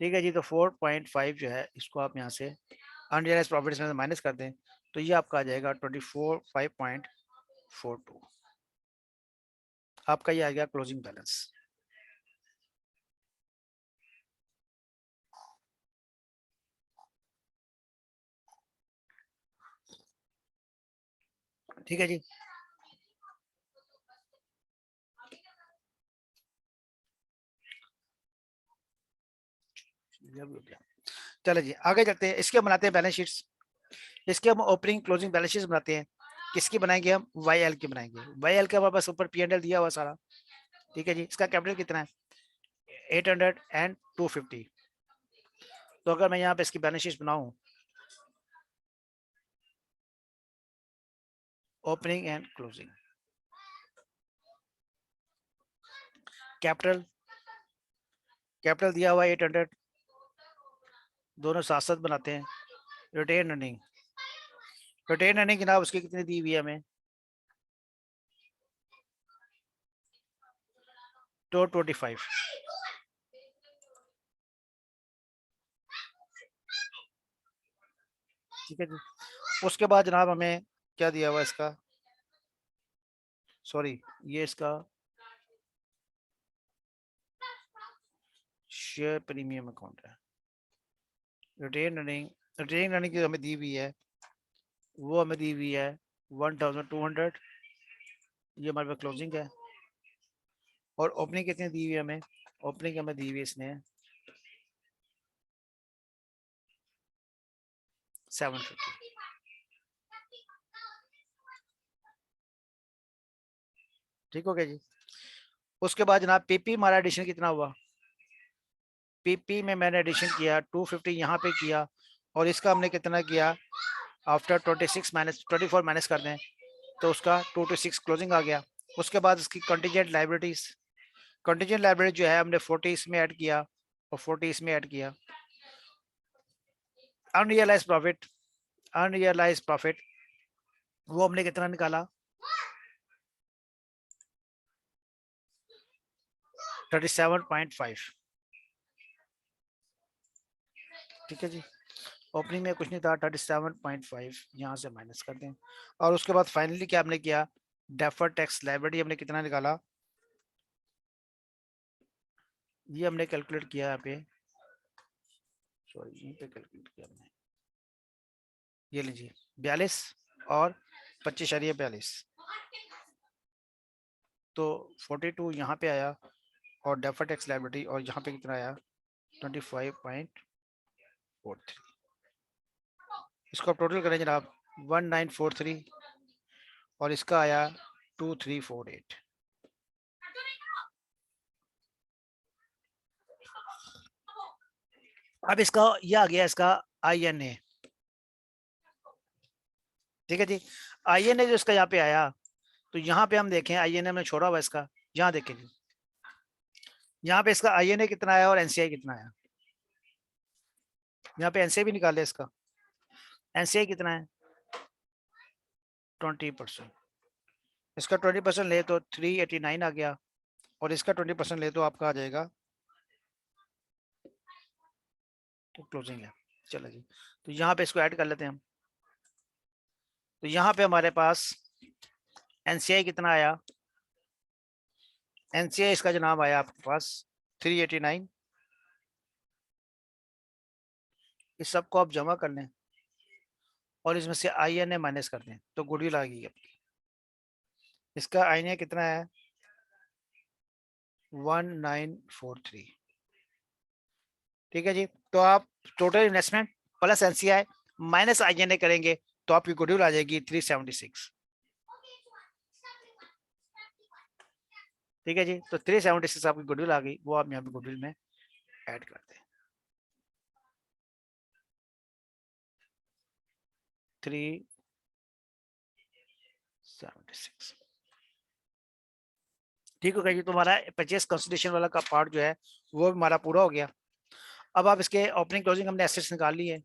A: ठीक है जी। तो 4.5 जो है इसको आप यहाँ से अनरियलाइज प्रॉफिट्स में माइनस कर दें, तो ये आपका आ जाएगा 24,542, आपका ये आ गया क्लोजिंग बैलेंस। ठीक है जी। चलो जी आगे चलते हैं, इसके बनाते हैं बैलेंस शीट्स। इसके हम ओपनिंग क्लोजिंग बैलेंस शीट बनाते हैं। किसकी बनाएंगे हम? वाई एल की बनाएंगे। वाई एल के हमारे पास ऊपर P&L दिया हुआ सारा, ठीक है जी। इसका कैपिटल कितना है? 800 एंड 250। तो अगर मैं यहाँ पे इसकी बैलेंस शीट बनाऊं, opening and closing, capital capital दिया हुआ 800, दोनों साथ साथ बनाते हैं। रिटेन अर्निंग, रिटेन अर्निंग जनाब उसकी कितनी दी हुई है हमें? 225। ठीक है जी। उसके बाद जनाब हमें क्या दिया हुआ इसका, सॉरी ये इसका शेयर प्रीमियम अकाउंट है। रिटेन अर्निंग, रिटेन अर्निंग हमें दी हुई है, वो हमें दी हुई है 1200। ये हमारे पास क्लोजिंग है। और ओपनिंग कितनी दी हुई है हमें? ओपनिंग हमें दी हुई है इसने 750। ठीक हो गया जी। उसके बाद जनाब पीपी हमारा एडिशन कितना हुआ? पीपी में मैंने एडिशन किया 250 यहाँ पे किया, और इसका हमने कितना किया? आफ्टर 26 माइनस 24 माइनस कर दें तो उसका 226 क्लोजिंग आ गया। उसके बाद इसकी कंटीजेंट लाइबिलिटीज, कंटीजेंट लाइबिलिटी जो है हमने 40 इसमें ऐड किया और 40 इसमें ऐड किया। अनरियलाइज प्रॉफिट, अनरियलाइज प्रॉफिट वो हमने कितना निकाला? 37.5। ठीक है जी। ओपनिंग में कुछ नहीं था, 37.5 यहाँ से माइनस कर दें। और उसके बाद फाइनली क्या हमने किया? डेफर्ड टैक्स लायबिलिटी हमने कितना निकाला? ये हमने कैलकुलेट किया यहाँ पे, सॉरी यहीं पे कैलकुलेट किया हमने। ये लीजिए 42 और 25.42, तो 42 यहाँ पे आया, और डेफर्ड टैक्स लायबिलिटी और यहाँ पे कितना आया? 25.43। इसको आप टोटल करें जनाब 1943, और इसका आया 2348। अब इसका ये आ गया इसका INA। ठीक है जी। INA जो इसका यहाँ पे आया, तो यहाँ पे हम देखें INA में छोड़ा हुआ इसका, यहाँ देखें जी, यहाँ पे इसका INA कितना आया और NCI कितना आया। यहाँ पे NCI भी निकाले इसका, NCI कितना है? 20%। इसका 20% ले तो 389 आ गया, और इसका 20% ले तो आपका आ जाएगा, तो क्लोजिंग है। चलो जी, तो यहाँ पे इसको ऐड कर लेते हैं हम। तो यहाँ पे हमारे पास NCI कितना आया? NCI इसका जनाब आया आपके पास 389। इस सबको आप जमा कर लें और इसमें से INA माइनस कर दें तो गुडविल आ गई आपकी। इसका INA कितना है? 1943। ठीक है जी। तो आप total investment plus NCI minus INA करेंगे तो आपकी गुडविल आ जाएगी 376। ठीक है जी। तो 376 आपकी गुडविल आ गई, वो आप यहाँ पे गुडविल में ऐड कर दें। 376। ठीक हो गया जी। तुम्हारा परचेस कंसिडरेशन वाला का पार्ट जो है वो हमारा पूरा हो गया। अब आप इसके ओपनिंग क्लोजिंग हमने एसेट्स निकाल ली है।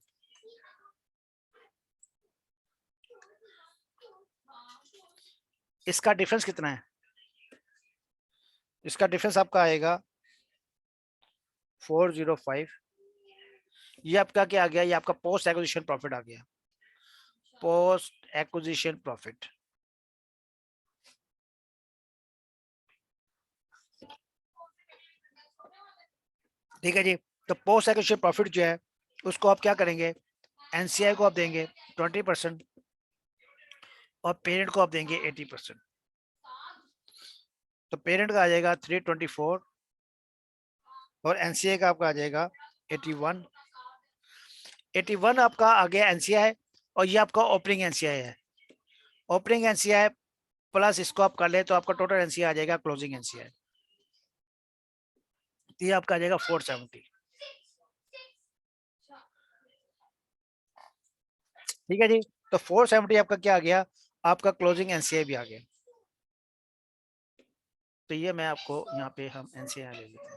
A: इसका डिफरेंस कितना है? इसका डिफरेंस आपका आएगा 405। ये आपका क्या आ गया? ये आपका पोस्ट एक्विजिशन प्रॉफिट आ गया, पोस्ट एक्विजिशन प्रॉफिट। ठीक है जी। तो पोस्ट एक्विजिशन प्रॉफिट जो है उसको आप क्या करेंगे? NCI को आप देंगे 20% और पेरेंट को आप देंगे 80%। तो पेरेंट का आ जाएगा 324 और NCI का आपका आ जाएगा 81। 81 आपका आ गया एनसीआई और ये आपका ओपनिंग एनसीआई है। ओपनिंग एनसीआई प्लस इसको आप कर ले तो आपका टोटल एनसीआई आ जाएगा क्लोजिंग एनसीआई, ये आपका आ जाएगा 470। ठीक है जी, तो 470 आपका क्या आ गया, आपका क्लोजिंग एनसीआई भी आ गया। तो ये मैं आपको यहाँ पे हम एनसीआई ले लेते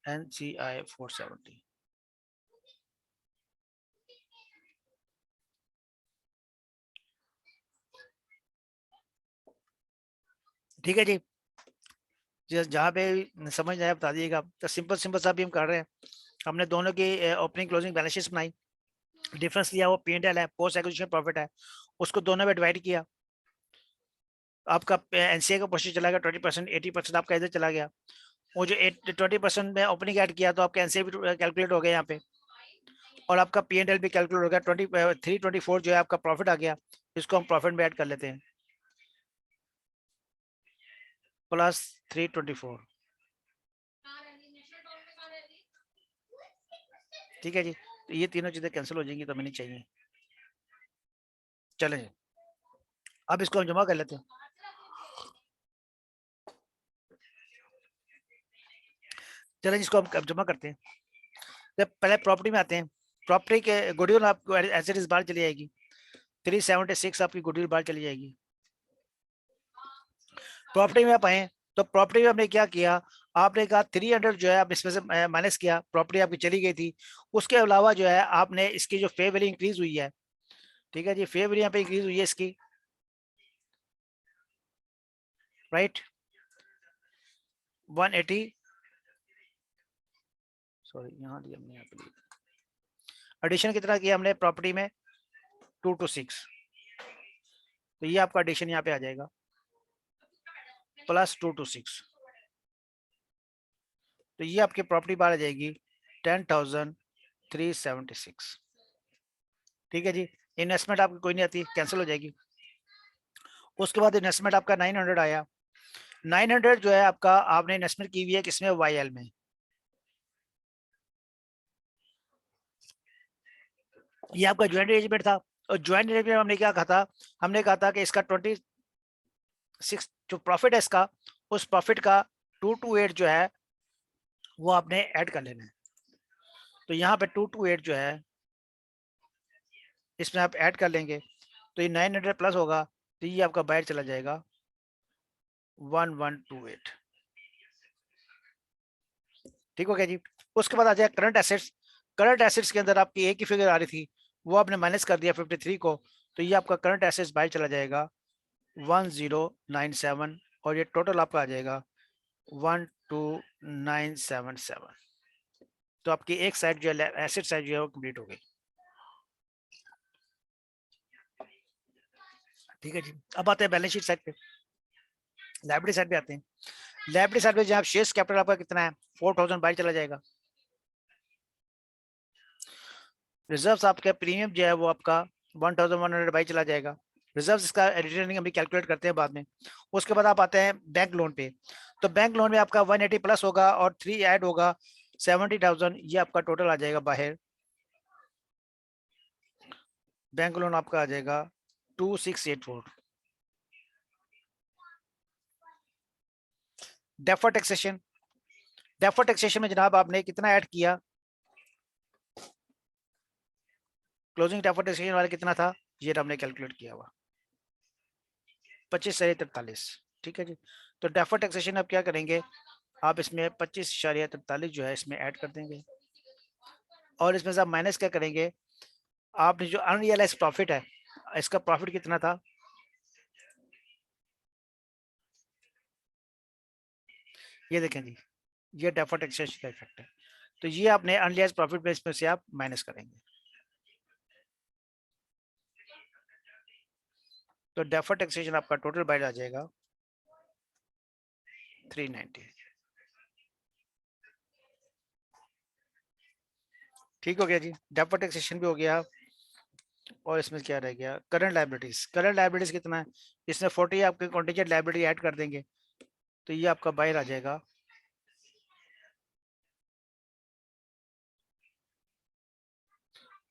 A: हैं, एनसीआई 470। ठीक है जी, जहाँ पे समझ आया बता दिएगा। तो सिंपल सिंपल सा भी हम कर रहे हैं, हमने दोनों की ओपनिंग क्लोजिंग बैलेंस शीट बनाई, डिफरेंस लिया, वो P&L है, पोस्ट एक्विजिशन प्रॉफिट है, उसको दोनों में डिवाइड किया। आपका एनसीए का पोर्शन चला गया 20%, 80% आपका इधर चला गया। वो जो 20% में ओपनिंग ऐड किया तो आपका एनसीए भी कैलकुलेट हो गया यहाँ पे, और आपका P&L भी कैलकुलेट हो गया। 324 जो है आपका प्रॉफिट आ गया, इसको हम प्रॉफिट में ऐड कर लेते हैं, प्लस 324। ठीक है जी, तो ये तीनों चीजें कैंसिल हो जाएंगी तो हमें नहीं चाहिए। चलें जी, अब इसको हम जमा कर लेते हैं। चलें, इसको हम जमा करते हैं। जब पहले प्रॉपर्टी में आते हैं, प्रॉपर्टी के गुडविल आपको एसेट इस बार चली जाएगी 376, आपकी गुडविल बार चली जाएगी। प्रॉपर्टी में आप आए तो प्रॉपर्टी में हमने क्या किया, आपने कहा 300 जो है आप इसमें से माइनस किया, प्रॉपर्टी आपकी चली गई थी। उसके अलावा जो है आपने इसकी जो फेयर वैल्यू इंक्रीज हुई है, ठीक है जी, फेयर वैल्यू यहाँ पे इंक्रीज हुई है इसकी, राइट, 180, सॉरी यहाँ दिया हमने, यहाँ पे एडिशन कितना किया हमने प्रॉपर्टी में, 226, तो ये आपका एडिशन यहाँ पे आ जाएगा प्लस 226, तो ये आपकी प्रॉपर्टी बाहर आ जाएगी 10,376। ठीक है जी, इन्वेस्टमेंट आपकी कोई नहीं आती, कैंसिल हो जाएगी। उसके बाद इन्वेस्टमेंट आपका 900 आया, 900 जो है आपका आपने इन्वेस्टमेंट की हुई है किसमें, वाईएल में। ये आपका ज्वाइंट अरेंजमेंट था, और ज्वाइंट अरेंजमेंट में हमने क्या कहा था, हमने कहा था कि इसका 26 जो प्रॉफिट है इसका, उस प्रॉफिट का 228 जो है वो आपने ऐड कर लेना है। तो यहाँ पे 228 जो है इसमें आप ऐड कर लेंगे, तो ये 900 प्लस होगा, तो ये आपका बाहर चला जाएगा 1128। ठीक हो गया जी। उसके बाद आ जाए करंट एसेट्स, करंट एसेट्स के अंदर आपकी एक ही फिगर आ रही थी, वो आपने माइनस कर दिया 53 को, तो ये आपका करंट एसेट्स बाहर चला जाएगा 1097, और ये टोटल आपका आ जाएगा 12977। तो आपकी एक साइड जो है एसेट साइड जो है वो कंप्लीट हो गई। ठीक है जी, अब आते हैं बैलेंस शीट साइड पे, लाइब्रेरी साइड पे आते हैं। लाइब्रेरी साइड पे जहाँ शेयर्स कैपिटल आपका कितना है, 4000 बाहर चला जाएगा। रिजर्व्स आपका प्रीमियम जो है वो आपका 1100 बाई चला जाएगा। रिजर्व्स इसका रिटर्निंग हम कैलकुलेट करते हैं बाद में। उसके बाद आप आते हैं बैंक लोन पे, तो बैंक लोन में आपका 180 प्लस होगा और 3 ऐड होगा 70,000, ये आपका टोटल आ जाएगा बाहर। बैंक लोन आपका आ जाएगा 2684। डेफर टैक्सेशन, डेफर टैक्सेशन में जनाब आपने कितना ऐड किया, क्लोजिंग डेफर टैक्सेशन वाला कितना था, ये हमने कैलकुलेट किया हुआ 25.43। ठीक है जी, तो डेफर टैक्सेशन आप क्या करेंगे, आप इसमें 25.43 जो है इसमें ऐड कर देंगे, और इसमें से आप माइनस क्या करेंगे, आपने जो अनरियलाइज प्रॉफिट है, इसका प्रॉफिट कितना था, ये देखें जी, ये डेफर टैक्सेशन का इफेक्ट है। तो ये आपने अनरियलाइज प्रॉफिट में इसमें से आप माइनस करेंगे, तो डेफर टैक्सेशन आपका टोटल बाहर आ जाएगा 390। ठीक हो गया जी, डेफर टैक्सेशन भी हो गया। और इसमें क्या रह गया, करंट लाइबिलिटीज, करंट लाइबिलिटीज कितना है, इसमें 40 आपके कॉन्टीजेंट लाइबिलिटी ऐड कर देंगे, तो ये आपका बाहर आ जाएगा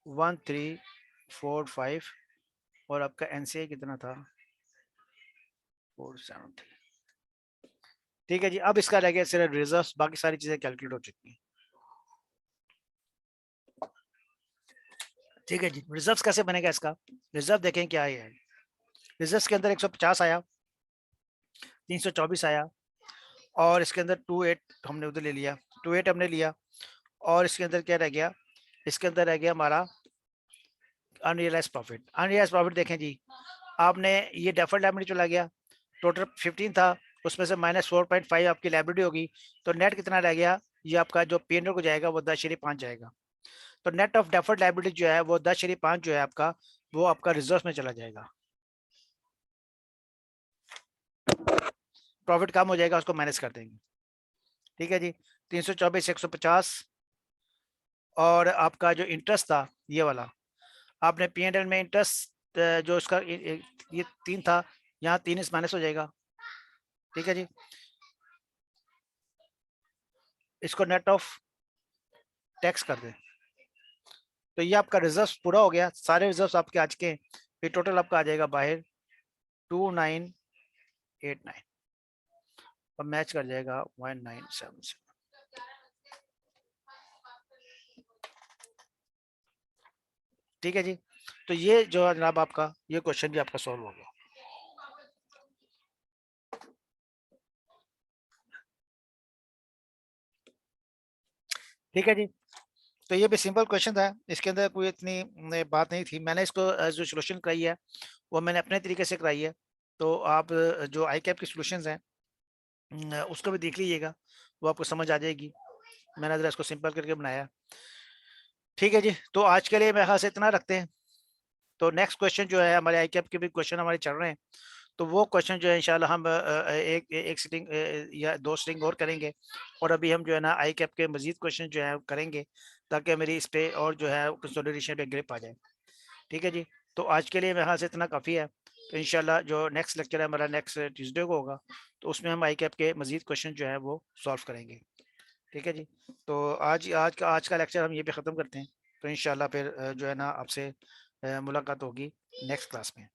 A: 1345 और आपका एनसीए कितना था 473। ठीक है जी, अब इसका रह गया सिर्फ रिजर्व्स, बाकी सारी चीजें कैलकुलेट हो चुकी हैं। ठीक है जी, रिजर्व्स कैसे बनेगा इसका, रिजर्व देखें क्या है। रिजर्व्स के अंदर 150 आया, 324 आया, और इसके अंदर 28 हमने उधर ले लिया, 28 हमने लिया, और इसके अंदर क्या रह गया, इसके अंदर रह गया हमारा अनरियलाइज प्रॉफिट। अनरियलाइज प्रॉफिट देखें जी, आपने ये डेफर्ड लायबिलिटी चला गया, टोटल 15 था, उसमें से -4.5 आपकी लायबिलिटी होगी, तो नेट कितना रह गया, ये आपका जो पीएनएल को जाएगा वो 10.5 जाएगा। तो नेट ऑफ डेफर्ड लायबिलिटी जो है वो 10.5 जो है आपका, वो आपका रिजर्व में चला जाएगा। प्रॉफिट कम हो जाएगा, उसको माइनस कर देंगे। ठीक है जी, 324 150, और आपका जो इंटरेस्ट था ये वाला, आपने पीएनएल में इंटरेस्ट जो इसका ये 3 था, यहाँ 3 इस माइनस हो जाएगा। ठीक है जी, इसको नेट ऑफ टैक्स कर दें, तो ये आपका रिजर्व पूरा हो गया, सारे रिजर्व आपके आज के, फिर टोटल आपका आ जाएगा बाहर 2989 और मैच कर जाएगा 1977। ठीक है जी, तो ये जो है जनाब आपका ये क्वेश्चन भी आपका सॉल्व हो गया। ठीक है जी, तो ये भी सिंपल क्वेश्चन था, इसके अंदर कोई इतनी बात नहीं थी। मैंने इसको जो सोल्यूशन कराई है वो मैंने अपने तरीके से कराई है, तो आप जो आई कैप की सोल्यूशन हैं उसको भी देख लीजिएगा, वो आपको समझ आ जाएगी। मैंने जरा इसको सिंपल करके बनाया। ठीक है जी, तो आज के लिए मेरे ख्याल से इतना रखते हैं। तो नेक्स्ट क्वेश्चन जो है हमारे आई कैप के भी क्वेश्चन हमारे चल रहे हैं, तो वो क्वेश्चन जो है इंशाल्लाह हम एक सिटिंग या 2 सिटिंग और करेंगे, और अभी हम जो है ना आई कैप के मजीद क्वेश्चन जो है करेंगे, ताकि मेरी इस पे और जो है कंसोलिडेशन पे ग्रिप आ जाए। ठीक है जी, तो आज के लिए मेरे ख्याल से इतना काफ़ी है। तो इंशाल्लाह जो नेक्स्ट लेक्चर है हमारा नेक्स्ट ट्यूसडे को होगा, तो उसमें हम आई कैप के मजीद क्वेश्चन जो है वो सॉल्व करेंगे। ठीक है जी, तो आज का लेक्चर हम ये पे ख़त्म करते हैं। तो इंशाल्लाह फिर जो है ना आपसे मुलाकात होगी नेक्स्ट क्लास में।